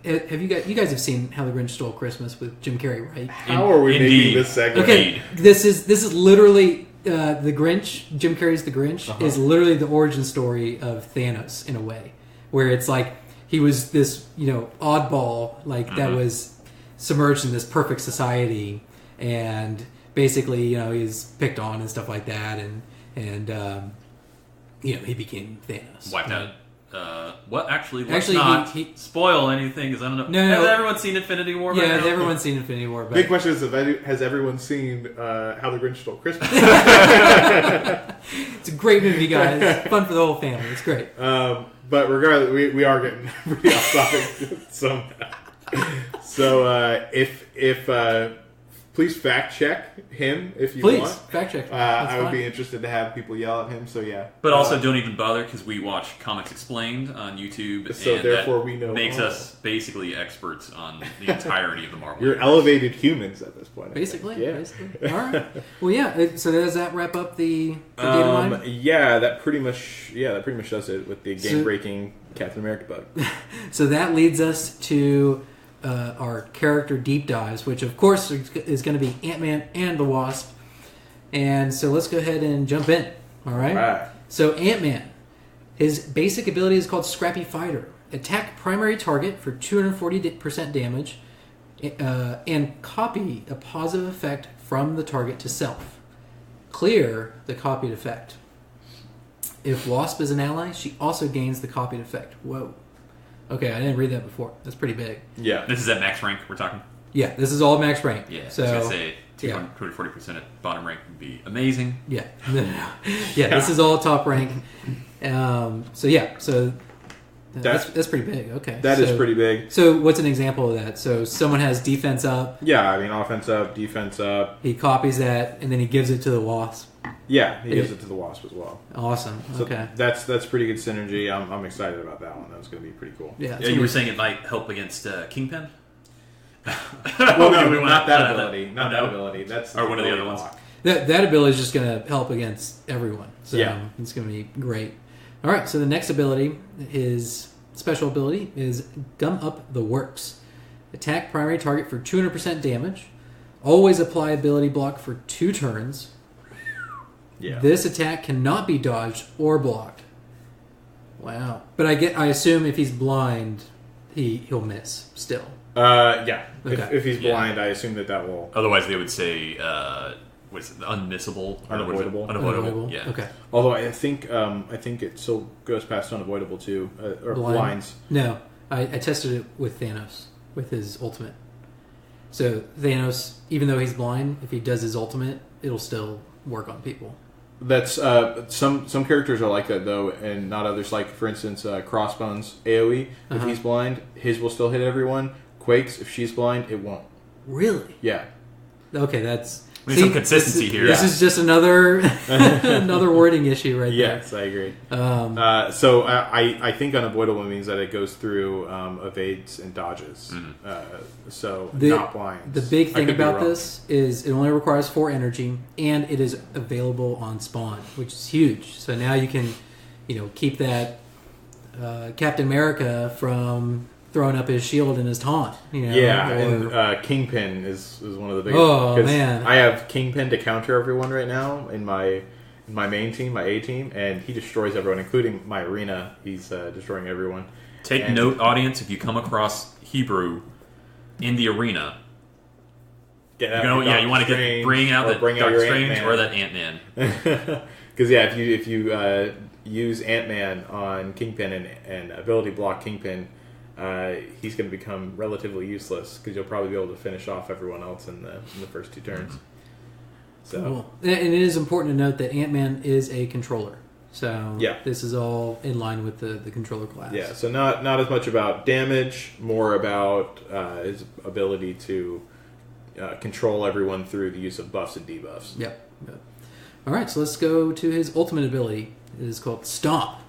have you guys have seen How the Grinch Stole Christmas with Jim Carrey, right? How are we making this segment? Okay, this is literally the Grinch. Jim Carrey's The Grinch is literally the origin story of Thanos in a way, where it's like he was this oddball that was submerged in this perfect society, and basically he's picked on and stuff like that, and he became Thanos. Wiped out. What actually? Let's actually, not he spoil anything because I don't know. No, has everyone seen Infinity War? Yeah, everyone's seen Infinity War. But big question is: has everyone seen How the Grinch Stole Christmas? It's a great movie, guys. Fun for the whole family. It's great. But regardless, we are getting pretty off topic somehow. So if please fact check him if you want. Fact check. I would be interested to have people yell at him. So yeah. But also don't even bother because we watch Comics Explained on YouTube, so and therefore that we know makes all. us basically experts on the entirety of the Marvel. You're universe. elevated humans at this point. Basically, Yeah. Basically. All right. Well, yeah. So does that wrap up the data mine? Yeah, that pretty much does it with the game-breaking Captain America bug. So that leads us to our character deep dives, which of course is going to be Ant-Man and the Wasp. And so let's go ahead and jump in. All right. So Ant-Man, his basic ability is called Scrappy Fighter. Attack primary target for 240% damage, and copy a positive effect from the target to self. Clear the copied effect. If Wasp is an ally, she also gains the copied effect. Whoa. Okay, I didn't read that before. That's pretty big. Yeah. This is at max rank we're talking? Yeah, this is all max rank. Yeah, so I was going to say 240% at bottom rank would be amazing. Yeah. Yeah, this is all top rank. So that's pretty big. Okay, That is pretty big. So what's an example of that? So someone has defense up. Yeah, I mean, offense up, defense up. He copies that, and then he gives it to the Wasp. Yeah, he gives it to the Wasp as well. Awesome. So okay. That's pretty good synergy. I'm excited about that one. That's going to be pretty cool. Yeah. You were saying it might help against Kingpin? Well, no, not that ability. Not that ability. That's or one of the other ones. That ability is just going to help against everyone. So it's going to be great. All right, so the next ability, his special ability, is Gum Up the Works. Attack primary target for 200% damage. Always apply ability block for 2 turns. Yeah. This attack cannot be dodged or blocked. Wow. But I assume if he's blind, he'll miss still. Yeah. Okay. If he's blind, I assume that will. Otherwise, they would say, what's it, unmissable? Unavoidable. Unavoidable. Yeah. Okay. Although I think it still goes past unavoidable too, or blinds. No, I tested it with Thanos with his ultimate. So Thanos, even though he's blind, if he does his ultimate, it'll still work on people. That's some characters are like that though, and not others. Like for instance, Crossbones AOE. If he's blind, his will still hit everyone. Quakes, if she's blind, it won't. Really? Yeah. Okay, that's. We need some consistency here. This is just another another wording issue right there. Yes, I agree. So I think unavoidable means that it goes through evades and dodges. So not blinds. The big thing about this is it only requires 4 energy, and it is available on spawn, which is huge. So now you can, keep that Captain America from throwing up his shield and his taunt. And Kingpin is one of the biggest. Oh man, I have Kingpin to counter everyone right now in my main team, my A team, and he destroys everyone, including my arena. He's destroying everyone. Take note, audience, if you come across Hebrew in the arena, you want to bring out that Doctor Strange or that Ant-Man. Because if you use Ant-Man on Kingpin and ability block Kingpin, he's going to become relatively useless because you'll probably be able to finish off everyone else in the first 2 turns. So, cool. And it is important to note that Ant-Man is a controller. So this is all in line with the controller class. Yeah, so not as much about damage, more about his ability to control everyone through the use of buffs and debuffs. Yep. All right, so let's go to his ultimate ability. It is called Stomp.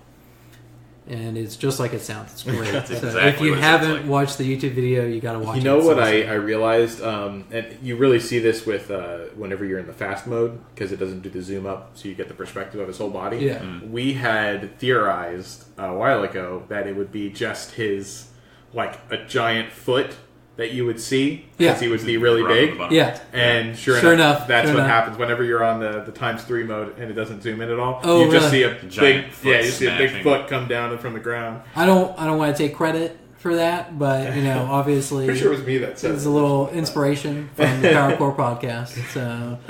And it's just like it sounds. It's great. That's so exactly if you what it haven't sounds like. watched the YouTube video, you got to watch it. You know It's what awesome. I realized, and you really see this with whenever you're in the fast mode, because it doesn't do the zoom up, so you get the perspective of his whole body. Yeah. We had theorized a while ago that it would be just his, like, a giant foot that you would see, because he would be really big. Yeah. And sure enough, that's what happens whenever you're on the ×3 mode and it doesn't zoom in at all. Oh, you just see a Giant big, foot you see a big smashing. foot come down from the ground. I don't want to take credit for that, but obviously, Pretty sure it was me that said it's a little inspiration from the Power Core podcast. So,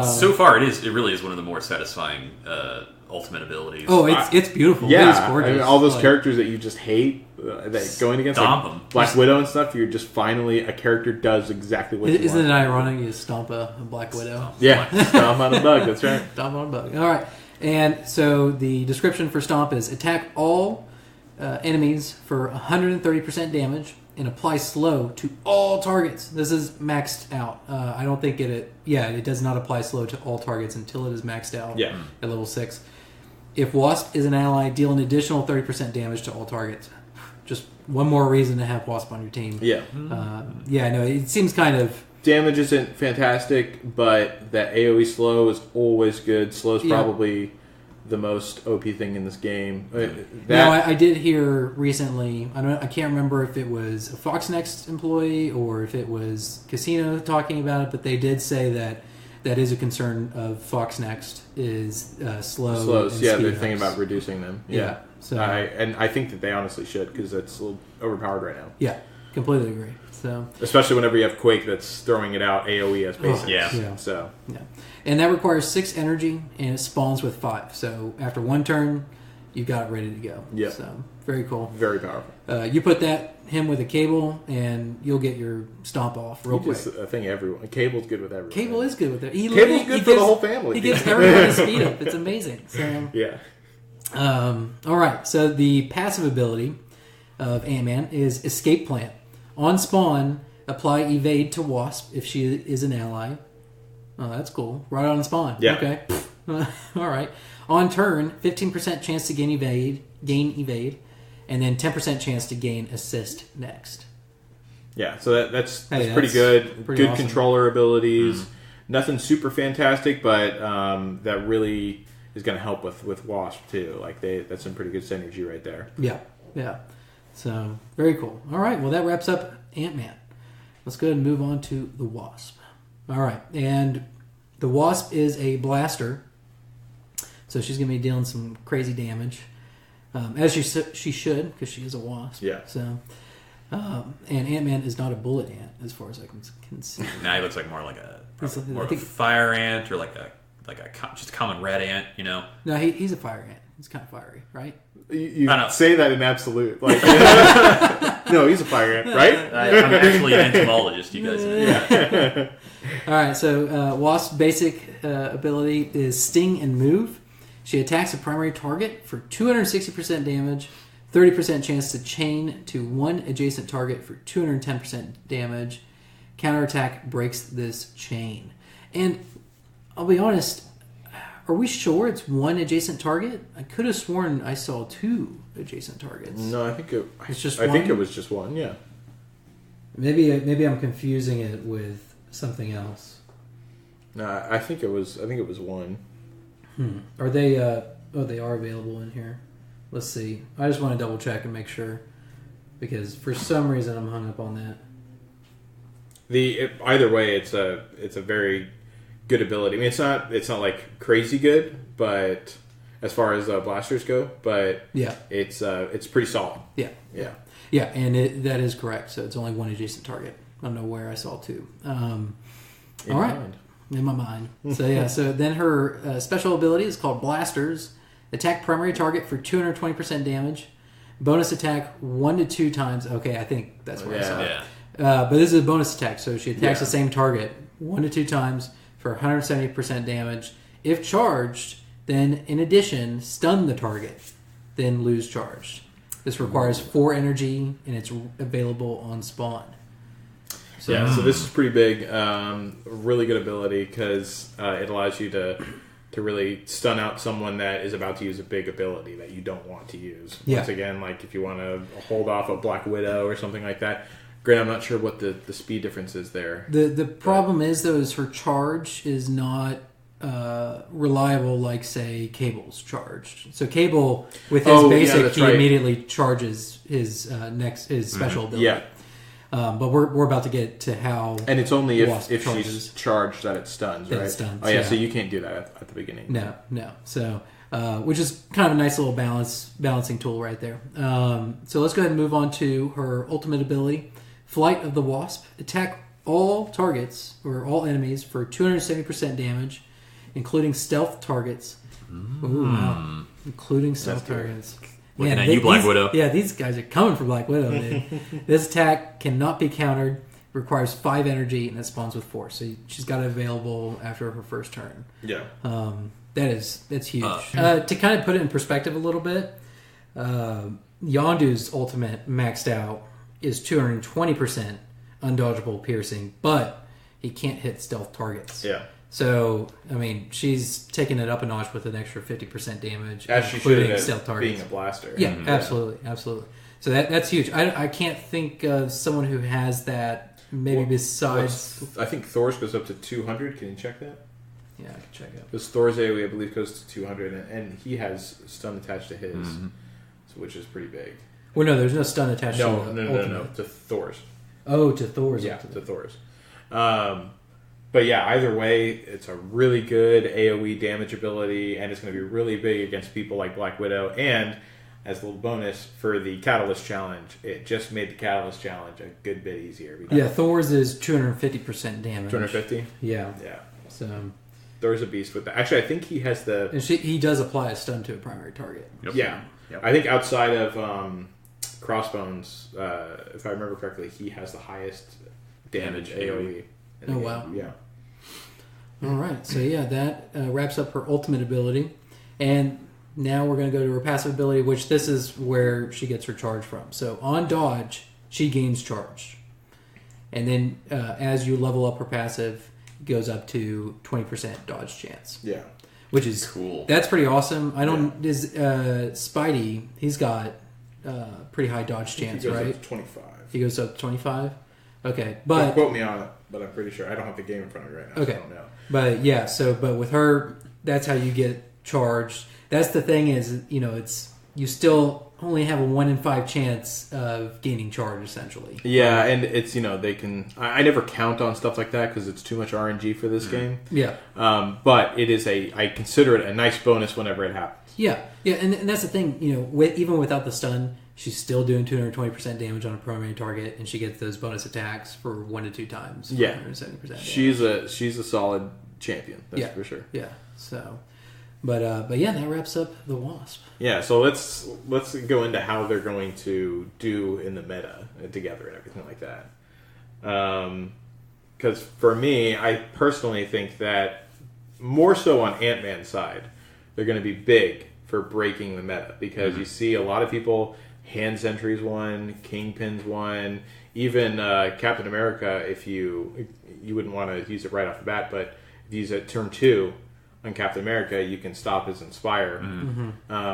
So far, it really is one of the more satisfying ultimate abilities. oh, it's beautiful. Yeah, It is gorgeous. I mean, all those Like, characters that you just hate, that going against Stomp like 'em. Black Widow and stuff, you're just finally a character does exactly what you Isn't it want. ironic? You stomp a Black Widow. Yeah, stomp on a bug. That's right. Stomp on a bug. All right. And so the description for Stomp is attack all enemies for 130% damage and apply slow to all targets. This is maxed out. I don't think it does not apply slow to all targets until it is maxed out Yeah. at level 6. If Wasp is an ally, deal an additional 30% damage to all targets. Just one more reason to have Wasp on your team. Yeah. It seems kind of... Damage isn't fantastic, but that AoE slow is always good. Slow is probably the most OP thing in this game. I did hear recently. I can't remember if it was a Foxnext employee or if it was Casino talking about it, but they did say that is a concern of Foxnext is slow. slows. And Yeah, speed they're thinking ups. about reducing them. Yeah. So I think that they honestly should, because it's a little overpowered right now. yeah, completely agree. So Especially whenever you have Quake that's throwing it out AoE as basics. Yeah. So yeah, and that requires 6 energy and it spawns with 5. So after 1 turn, you got it ready to go. Yeah. So very cool. very powerful. You put him with a cable, and you'll get your stomp off real quick. Just a thing everyone. Cable's good with everyone. Cable is good with it. Cable's good for the whole family. He gives everybody speed up. It's amazing. So Yeah. All right, so the passive ability of Ant-Man is Escape Plan. On spawn, apply Evade to Wasp if she is an ally. Oh, that's cool. Right on spawn. Yeah. Okay. All right. On turn, 15% chance to gain evade, and then 10% chance to gain assist next. Yeah, so that's pretty that's good. pretty Good awesome. controller abilities. Nothing super fantastic, but that really is going to help with Wasp too. Like that's some pretty good synergy right there. Yeah. So, very cool. All right, well, that wraps up Ant-Man. Let's go ahead and move on to the Wasp. All right, and the Wasp is a blaster, so she's going to be dealing some crazy damage, as she should, because she is a Wasp. Yeah. So, and Ant-Man is not a bullet ant, as far as I can see. Nah, he looks like more like a I think- fire ant or like a just a common red ant, you know. No, he's a fire ant. He's kind of fiery, right? You I know. say that in absolute. Like, no, he's a fire ant, right? I'm actually an entomologist, you guys. Yeah. All right, so Wasp's basic ability is Sting and Move. She attacks a primary target for 260% damage, 30% chance to chain to one adjacent target for 210% damage. Counterattack breaks this chain. And I'll be honest, are we sure it's one adjacent target? I could have sworn I saw two adjacent targets. No, I think It's just I think one? it was just one. Yeah. Maybe I'm confusing it with something else. No, I think it was one. Are they? They are available in here. Let's see. I just want to double check and make sure, because for some reason I'm hung up on that. Either way, it's a very good ability. I mean, it's not like crazy good, but as far as blasters go, but Yeah, it's pretty solid. yeah, Yeah. and that is correct. So it's only one adjacent target. I don't know where I saw two. All right, Mind. in my mind. So yeah. So then her special ability is called Blasters. Attack primary target for 220% damage. Bonus attack 1 to 2 times. Okay, I think that's where I saw it. Yeah. But this is a bonus attack, so she attacks Yeah. the same target 1 to 2 times for 170% damage. If charged, then in addition, stun the target, then lose charged. This requires 4 energy, and it's available on spawn. So this is pretty big. Really good ability because it allows you to really stun out someone that is about to use a big ability that you don't want to use. Yeah. Once again, like if you want to hold off a Black Widow or something like that. Granted, I'm not sure what the speed difference is there. The problem is, though, is her charge is not reliable like, say, Cable's charged. So Cable, with his basic, that's he right. immediately charges his special ability. Yeah. But we're about to get to how... And it's only Wasp if charges. she's charged that it stuns, That it right? stuns, oh, yeah, yeah. so you can't do that at the beginning. No. So, which is kind of a nice little balancing tool right there. So let's go ahead and move on to her ultimate ability, Flight of the Wasp. Attack all targets or all enemies for 270% damage, including stealth targets. Ooh, wow. Including stealth good. targets. Looking at you, Black Widow. Yeah, these guys are coming for Black Widow, dude. This attack cannot be countered, requires 5 energy, and it spawns with 4. So she's got it available after her first turn. Yeah. That's huge. To kind of put it in perspective a little bit, Yondu's ultimate maxed out is 220% undodgeable piercing, but he can't hit stealth targets. Yeah. So, I mean, she's taking it up a notch with an extra 50% damage, As she including should stealth have targets. being a blaster. Yeah, absolutely. So that's huge. I can't think of someone who has that. Maybe besides, I think Thor's goes up to 200. Can you check that? yeah, I can check it. Because Thor's AoE, I believe, goes to 200, and he has stun attached to his, which is pretty big. Well, no, there's no stun attached to No, the no, ultimate. to Thor's. Oh, to Thor's Yeah, ultimate. to Thor's. But yeah, either way, it's a really good AoE damage ability, and it's going to be really big against people like Black Widow. And as a little bonus for the Catalyst Challenge, it just made the Catalyst Challenge a good bit easier. Yeah, Thor's is 250% damage. 250? Yeah. Yeah. So, Thor's a beast with that. Actually, I think he has the... and he does apply a stun to a primary target. Yep. Yeah. Yep. I think outside of Crossbones, if I remember correctly, he has the highest damage AoE. in the Oh, game. wow. Yeah. All right. So, yeah, that wraps up her ultimate ability. And Now we're going to go to her passive ability, which this is where she gets her charge from. So on dodge, she gains charge. And then as you level up her passive, it goes up to 20% dodge chance. Yeah. Which is cool. That's pretty awesome. I don't... Is Spidey, he's got pretty high dodge chance, right? He goes up to 25. He goes up to 25? Okay. Don't But quote me on it, but I'm pretty sure. I don't have the game in front of me right now, okay. so I don't know. But yeah, but with her, that's how you get charged. That's the thing is, you still only have a 1 in 5 chance of gaining charge, essentially. Yeah, and it's, they can... I never count on stuff like that because it's too much RNG for this game. Yeah. But it is I consider it a nice bonus whenever it happens. Yeah, and that's the thing, even without the stun, she's still doing 220% damage on a primary target, and she gets those bonus attacks for 1 to 2 times. Yeah. 170% damage. She's a solid champion, that's for sure. Yeah, so... But yeah, that wraps up the Wasp. Yeah, so let's go into how they're going to do in the meta together and everything like that. Because for me, I personally think that more so on Ant-Man's side, they're going to be big for breaking the meta because you see a lot of people, Hand Sentry's one, Kingpin's one, even Captain America. If you wouldn't want to use it right off the bat, but if you use it turn 2. On Captain America, you can stop his Inspire,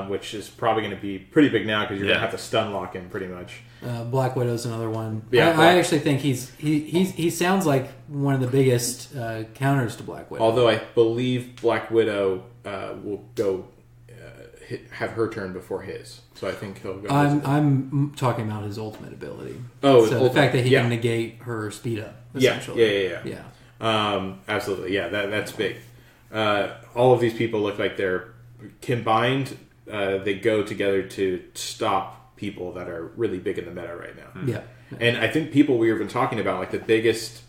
which is probably going to be pretty big now because you're going to have to stun lock him pretty much. Black Widow's another one. Yeah, I actually think he sounds like one of the biggest counters to Black Widow. Although I believe Black Widow will go have her turn before his, so I think he'll go. I'm talking about his ultimate ability. Oh, so the fact that he can negate her speed up. Essentially. Yeah. Absolutely. Yeah, that's big. All of these people look like they're combined. They go together to stop people that are really big in the meta right now. Yeah. And I think people we were even talking about, like the biggest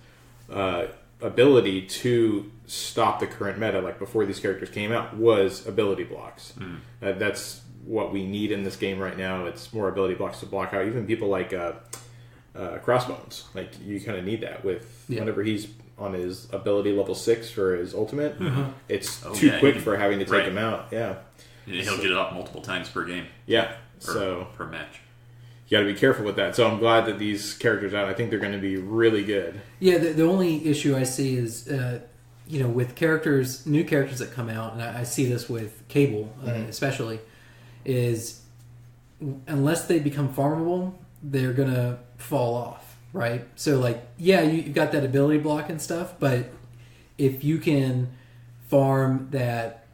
ability to stop the current meta, like before these characters came out, was ability blocks. That's what we need in this game right now. It's more ability blocks to block out even people like Crossbones. Like you kind of need that with whenever he's on his ability level 6 for his ultimate. It's too quick for having to take him out. Yeah, he'll get it off multiple times per game. Yeah, per match. You got to be careful with that. So I'm glad that these characters out. I think they're going to be really good. Yeah, the only issue I see is with characters, new characters that come out, and I see this with Cable especially, is unless they become farmable, they're gonna fall off. Right, so you've got that ability block and stuff, but if you can farm that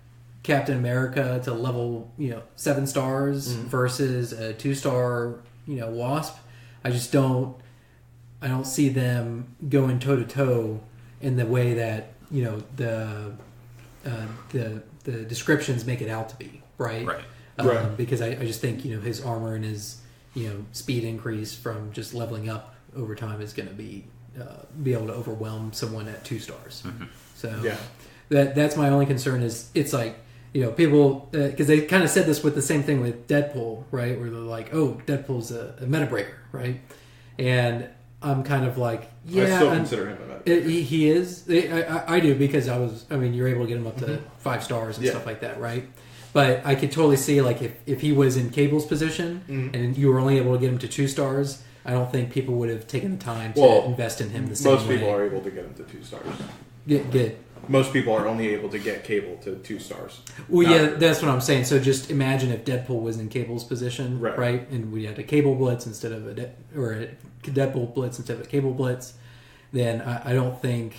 Captain America to level 7 stars versus a 2-star Wasp, I don't see them going toe to toe in the way that the descriptions make it out to be. Right. Because I just think his armor and his speed increase from just leveling up over time is going to be able to overwhelm someone at 2 stars. So that's my only concern. Is it's like people because they kind of said this with the same thing with Deadpool, right? Where they're like, oh, Deadpool's a meta breaker, right? And I'm kind of like, yeah, I still consider him a meta breaker. He is. I do because you're able to get him up to 5 stars and stuff like that, right? But I could totally see if he was in Cable's position and you were only able to get him to 2 stars. I don't think people would have taken the time to invest in him the same way. Most people are able to get him to 2 stars. Get. Most people are only able to get Cable to 2 stars. Well, that's what I'm saying. So just imagine if Deadpool was in Cable's position, right? And we had a Cable Blitz instead of a Deadpool Blitz instead of a Cable Blitz. Then I don't think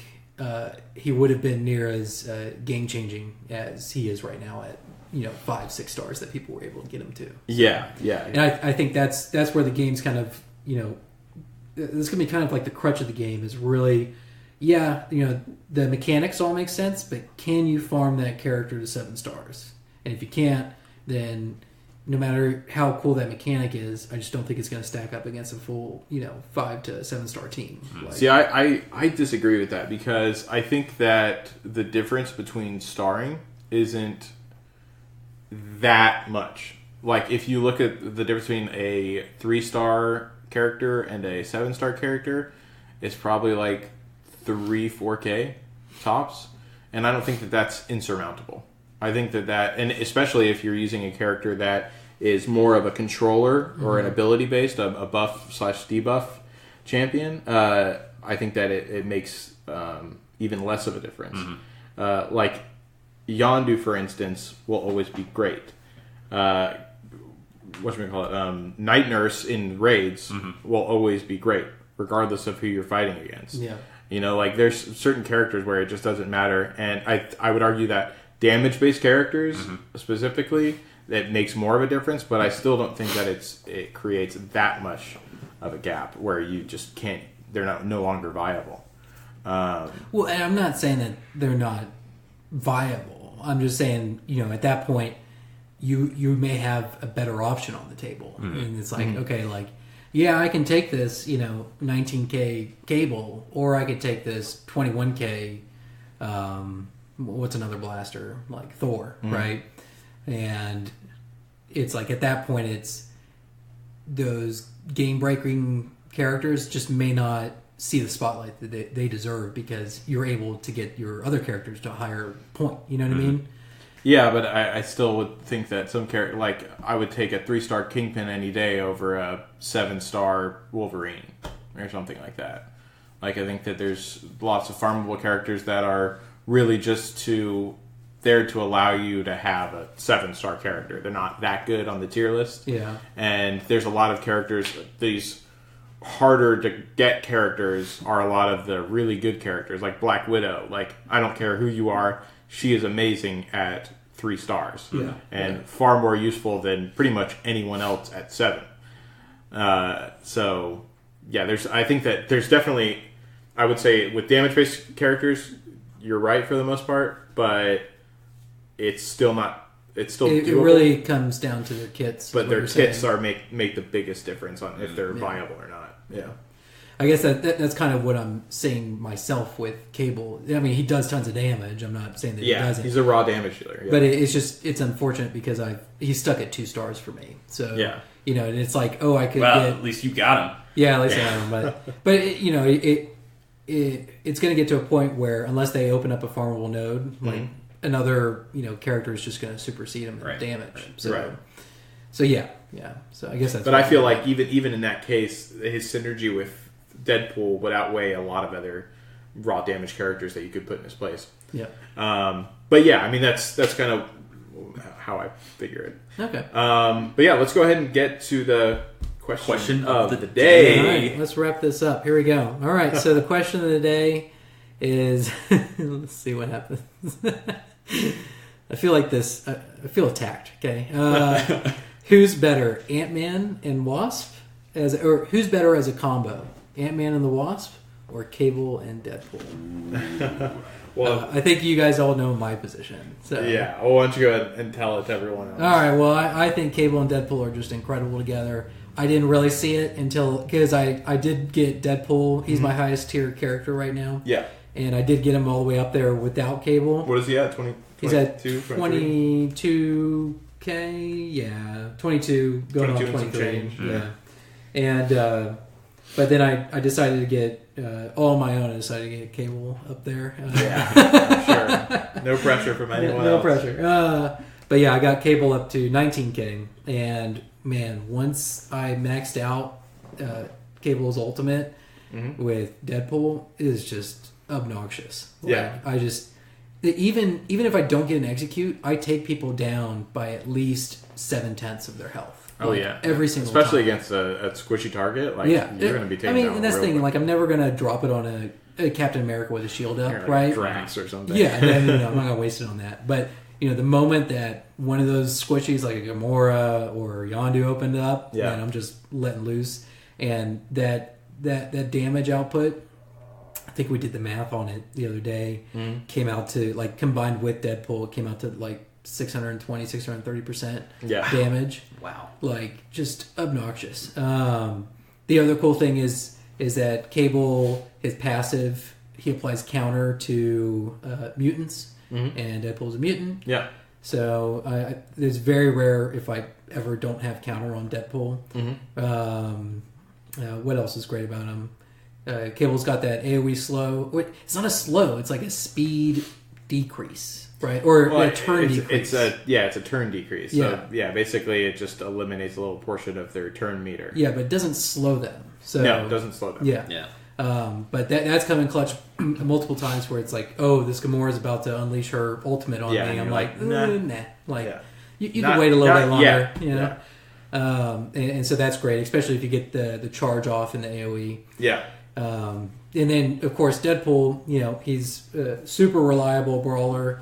he would have been near as game changing as he is right now at 5-6 stars that people were able to get him to. Yeah. And I think that's where the game's kind of this can be kind of like the crutch of the game is really, the mechanics all make sense, but can you farm that character to 7 stars? And if you can't, then no matter how cool that mechanic is, I just don't think it's going to stack up against a full 5 to 7 star team. See, I disagree with that because I think that the difference between starring isn't that much. Like if you look at the difference between a 3-star character and a 7-star character, it's probably like 3-4K tops, and I don't think that that's insurmountable. I think that, and especially if you're using a character that is more of a controller or an ability based, a buff/debuff champion, I think that it makes even less of a difference. Like Yondu, for instance, will always be great. Night Nurse in raids will always be great, regardless of who you're fighting against. Yeah. You know, like there's certain characters where it just doesn't matter, and I would argue that damage-based characters specifically, that makes more of a difference, but I still don't think that it creates that much of a gap where you just can't, they're no longer viable. Well, and I'm not saying that they're not viable. I'm just saying, you know, at that point, you may have a better option on the table. And it's like, okay, like, yeah, I can take this, you know, 19K Cable, or I could take this 21K, what's another blaster? Like Thor, right? And it's like, at that point, it's those game-breaking characters just may not see the spotlight that they deserve because you're able to get your other characters to a higher point. You know what I mean? Yeah, but I still would think that some character, like I would take a 3-star Kingpin any day over a 7-star Wolverine or something like that. Like I think that there's lots of farmable characters that are really just there to allow you to have a 7-star character. They're not that good on the tier list. Yeah. And there's a lot of characters, these harder to get characters are a lot of the really good characters, like Black Widow. Like, I don't care who you are, she is amazing at 3 stars. Yeah. And far more useful than pretty much anyone else at 7. So, yeah, I think that there's definitely, I would say with damage-based characters, you're right for the most part, but it's still not, it's still doable. It really comes down to their kits. But their kits make the biggest difference on if they're viable or not. Yeah. I guess that's kind of what I'm seeing myself with Cable. I mean, he does tons of damage. I'm not saying that he doesn't. He's a raw damage dealer. Yeah. But it's unfortunate because he's stuck at 2 stars for me. So, you know, and it's like, oh, I could get... at least you got him. Yeah, at least I got him. But you know, it's going to get to a point where unless they open up a farmable node, like another, you know, character is just going to supersede him in damage. So yeah. So I guess that's. But I feel like even in that case, his synergy with Deadpool would outweigh a lot of other raw damage characters that you could put in his place. Yeah. But yeah, I mean that's kind of how I figure it. Okay. But yeah, let's go ahead and get to the question of the day. All right, let's wrap this up. Here we go. All right, so the question of the day is, let's see what happens. I feel like this. I feel attacked. Okay. Who's better, Ant-Man and Wasp, or who's better as a combo, Ant-Man and the Wasp, or Cable and Deadpool? Well, I think you guys all know my position. So yeah. Well, why don't you go ahead and tell it to everyone else? All right. Well, I think Cable and Deadpool are just incredible together. I didn't really see it because I did get Deadpool. He's my highest tier character right now. Yeah. And I did get him all the way up there without Cable. What is he at? 20? He's at 22K. Yeah, 22 going on 23. Change. Yeah. And but then I decided to get all on my own. I decided to get Cable up there. Sure. No pressure from anyone else. No pressure. But yeah, I got Cable up to 19K, and man, once I maxed out Cable's ultimate with Deadpool, it is just obnoxious. Like, I just even if I don't get an execute, I take people down by at least 7/10 of their health. Oh yeah, every single especially time. Against a squishy target. Like, yeah, you're going to be taken down. And that's the thing. Like, I'm never going to drop it on a Captain America with a shield up, like right? Drax or something. Yeah, I'm not going to waste it on that. But you know, the moment that one of those squishies like a Gamora or Yondu opened up, man, I'm just letting loose, and that damage output. I think we did the math on it the other day. Came out to, like, combined with Deadpool, it came out to like 630% damage. Wow. Like, just obnoxious. The other cool thing is that Cable, his passive, he applies counter to mutants, and Deadpool's a mutant. Yeah. So it's very rare if I ever don't have counter on Deadpool. What else is great about him? Cable's got that AoE slow. It's not a slow. It's like a speed decrease. right? Or a turn decrease. It's a turn decrease. Yeah. So basically it just eliminates a little portion of their turn meter. Yeah, but it doesn't slow them. So No, it doesn't slow down. Yeah. But that's come in clutch multiple times where it's like, oh, this Gamora is about to unleash her ultimate on me. I'm like, nah. Like, you can wait a little bit longer. You know? And so that's great, especially if you get the charge off in the AoE. Yeah. And then, of course, Deadpool, he's a super reliable brawler.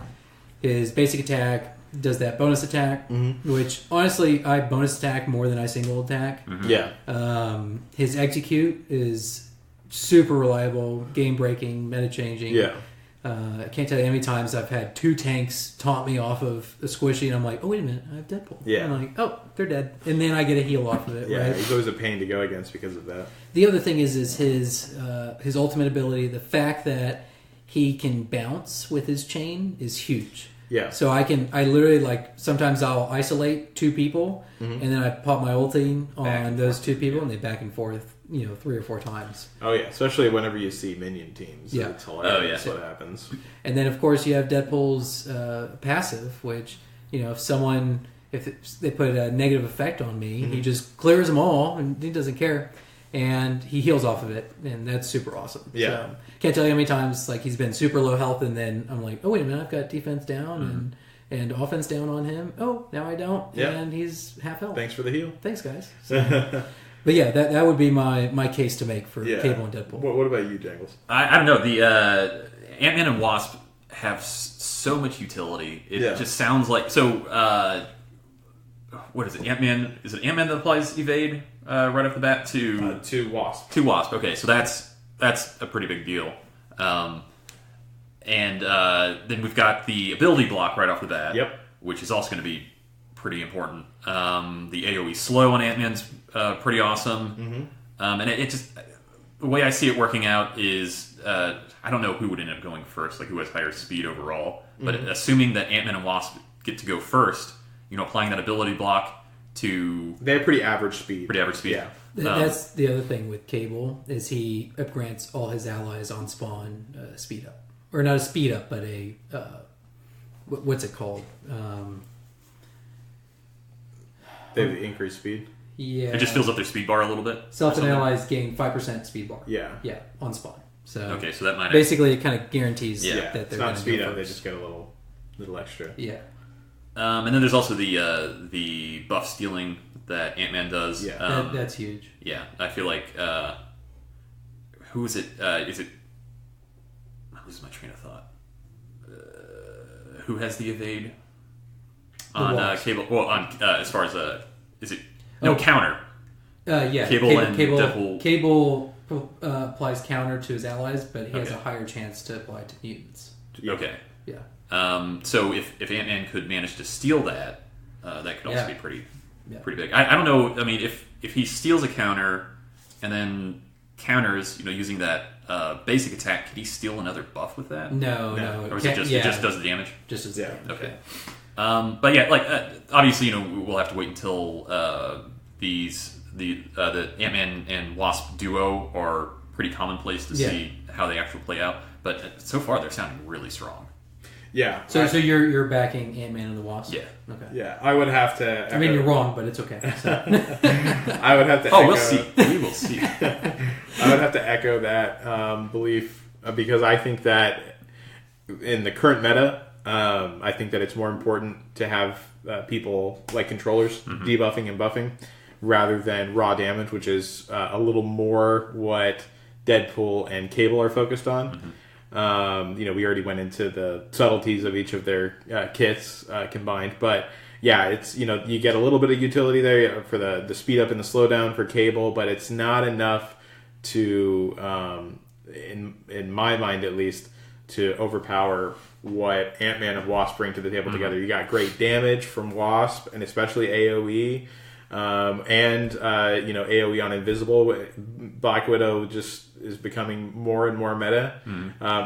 His basic attack does that bonus attack, which, honestly, I bonus attack more than I single attack. Mm-hmm. Yeah. His execute is super reliable, game-breaking, meta-changing. Yeah. I can't tell you how many times I've had 2 tanks taunt me off of a squishy, and I'm like, oh, wait a minute, I have Deadpool. Yeah. And I'm like, oh, they're dead. And then I get a heal off of it. Yeah, right? he's always a pain to go against because of that. The other thing is his ultimate ability. The fact that he can bounce with his chain is huge. Yeah. So I literally, sometimes I'll isolate 2 people, and then I pop my ulti on those 2 people, and they back and forth, 3 or 4 times. Oh, yeah. Especially whenever you see minion teams. Yeah. It's hilarious what happens. And then, of course, you have Deadpool's passive, which, if they put a negative effect on me, he just clears them all, and he doesn't care. And he heals off of it, and that's super awesome. Yeah. So, can't tell you how many times he's been super low health, and then I'm like, oh wait a minute, I've got defense down and offense down on him. Oh, now I don't, and he's half health. Thanks for the heal. Thanks, guys. So, but yeah, that would be my case to make for Cable and Deadpool. What about you, Jangles? I don't know. The Ant-Man and Wasp have so much utility. It just sounds like what is it? Ant-Man? Is it Ant-Man that applies evade right off the bat to Wasp? To Wasp. Okay, so that's a pretty big deal. And then we've got the ability block right off the bat. Yep. Which is also going to be pretty important. The AoE slow on Ant-Man's pretty awesome. Mm-hmm. And it just, the way I see it working out is, I don't know who would end up going first, who has higher speed overall. But assuming that Ant-Man and Wasp get to go first, applying that ability block to... They have pretty average speed. Yeah. That's the other thing with Cable, is he upgrants all his allies on spawn speed up. Or not a speed up, but a... what's it called? They have increased speed? Yeah. It just fills up their speed bar a little bit? Self and allies gain 5% speed bar. Yeah. Yeah, on spawn. So okay, so that might... Basically, it kind of guarantees that they're it's not speed up, first. they just get a little extra. Yeah. And then there's also the buff stealing that Ant-Man does. Yeah. That's huge. Yeah, I feel like... who is it? Is it... I lose my train of thought. Who has the evade? On Cable... Well, on as far as... is it... No, counter. Yeah. Cable and Deadpool... Cable applies counter to his allies, but he has a higher chance to apply to mutants. Okay. Yeah. So if Ant-Man could manage to steal that, that could also be pretty big. I don't know. I mean, if he steals a counter and then counters, using that basic attack, could he steal another buff with that? No. Or is it just does the damage? Just as damage. Okay. But yeah, obviously, we'll have to wait until the Ant-Man and Wasp duo are pretty commonplace to see how they actually play out. But so far, they're sounding really strong. Yeah. So you're backing Ant-Man and the Wasp? Yeah. Okay. Yeah, I would have to... I mean, you're wrong, but it's okay. So. I would have to we'll see. We will see. I would have to echo that belief because I think that in the current meta, I think that it's more important to have people like controllers debuffing and buffing rather than raw damage, which is a little more what Deadpool and Cable are focused on. We already went into the subtleties of each of their kits combined, but yeah, it's you get a little bit of utility there for the speed up and the slowdown for Cable, but it's not enough to, in my mind at least, to overpower what Ant-Man and Wasp bring to the table together. You got great damage from Wasp, and especially AoE, and AoE on Invisible. Black Widow just is becoming more and more meta,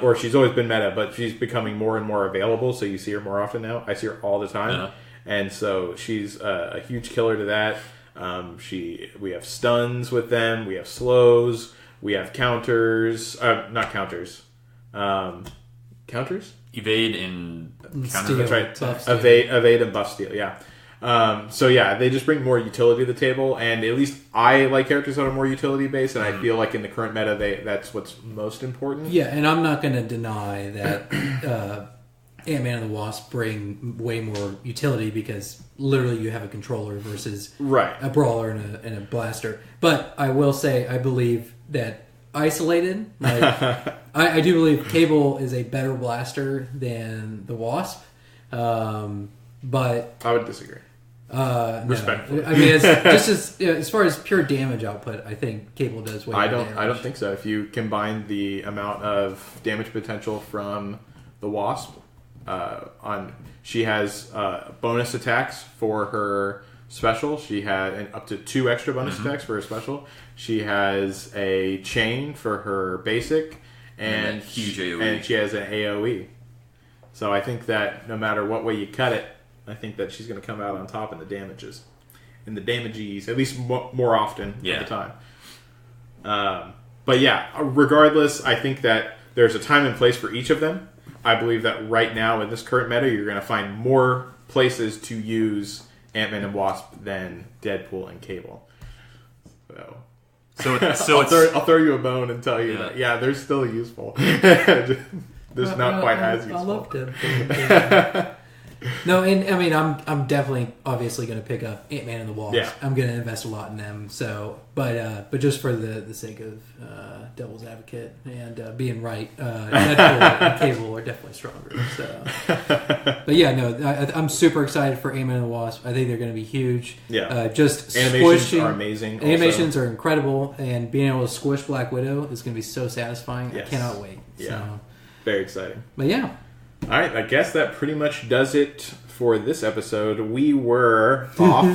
or she's always been meta, but she's becoming more and more available. So you see her more often now. I see her all the time, and so she's a huge killer to that. We have stuns with them. We have slows. We have counters. Not counters. counters? Evade and counter. Steal. That's right. Buff steal. Evade and buff steal, yeah. So yeah, they just bring more utility to the table, and at least I like characters that are more utility based, and I feel like in the current meta, that's what's most important. Yeah, and I'm not going to deny that Ant-Man and the Wasp bring way more utility because literally you have a controller versus a brawler and a blaster. But I will say, I believe that isolated, like, I do believe Cable is a better blaster than the Wasp. But I would disagree. Respectfully. No. I mean, as far as pure damage output, I think Cable does way more damage. I don't think so. If you combine the amount of damage potential from the Wasp, she has bonus attacks for her special. She had up to 2 extra bonus attacks for her special. She has a chain for her basic, and huge AoE. And she has an AoE. So I think that no matter what way you cut it, I think that she's going to come out on top in the damages. In the damages, at least more often at the time. But yeah, regardless, I think that there's a time and place for each of them. I believe that right now in this current meta, you're going to find more places to use Ant-Man and Wasp than Deadpool and Cable. So I'll throw you a bone and tell you that they're still useful. Just not quite as useful. I love Deadpool. No, and I mean, I'm definitely obviously going to pick up Ant-Man and the Wasp. Yeah. I'm going to invest a lot in them. So, but just for the sake of devil's advocate and being right, Deadpool and Cable are definitely stronger. So, but yeah, no, I'm super excited for Ant-Man and the Wasp. I think they're going to be huge. Yeah, just animations are amazing. Animations are incredible, and being able to squish Black Widow is going to be so satisfying. Yes. I cannot wait. Yeah, so. Very exciting. But yeah. All right, I guess that pretty much does it for this episode. We were off.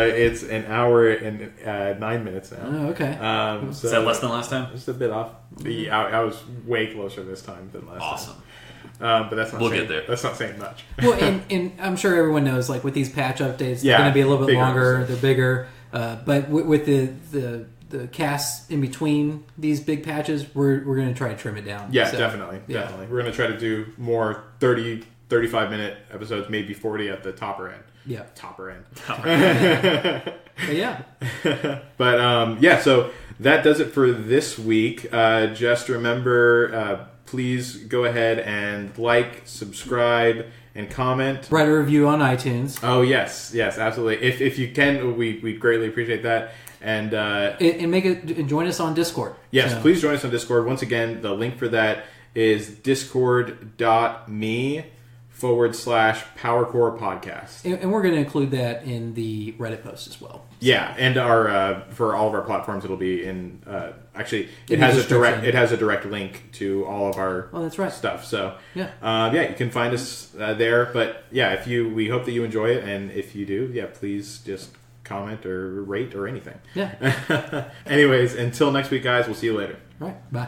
It's an hour and 9 minutes now. Oh, okay. So is that less than last time? Just a bit off. I was way closer this time than last time. Awesome. But that's not we'll saying, get there. That's not saying much. Well, and I'm sure everyone knows, like with these patch updates, they're going to be a little bit longer. Episodes. They're bigger. But with the casts in between these big patches, we're going to try to trim it down. Yeah, so, definitely. We're going to try to do more 30, 35-minute episodes, maybe 40 at the topper end. Yeah. Topper end. But yeah. But so that does it for this week. Just remember, please go ahead and like, subscribe, and comment. Write a review on iTunes. Oh, yes, absolutely. If you can, we'd greatly appreciate that. And join us on Discord. Yes, please join us on Discord. Once again, the link for that is discord.me/PowerCore podcast. And we're going to include that in the Reddit post as well. Yeah, and our for all of our platforms, it'll be in. Actually, it has a direct link to all of our stuff. So you can find us there. But yeah, we hope that you enjoy it, and if you do, please just comment or rate or anything. Yeah. Anyways, until next week, guys, we'll see you later. All right. Bye.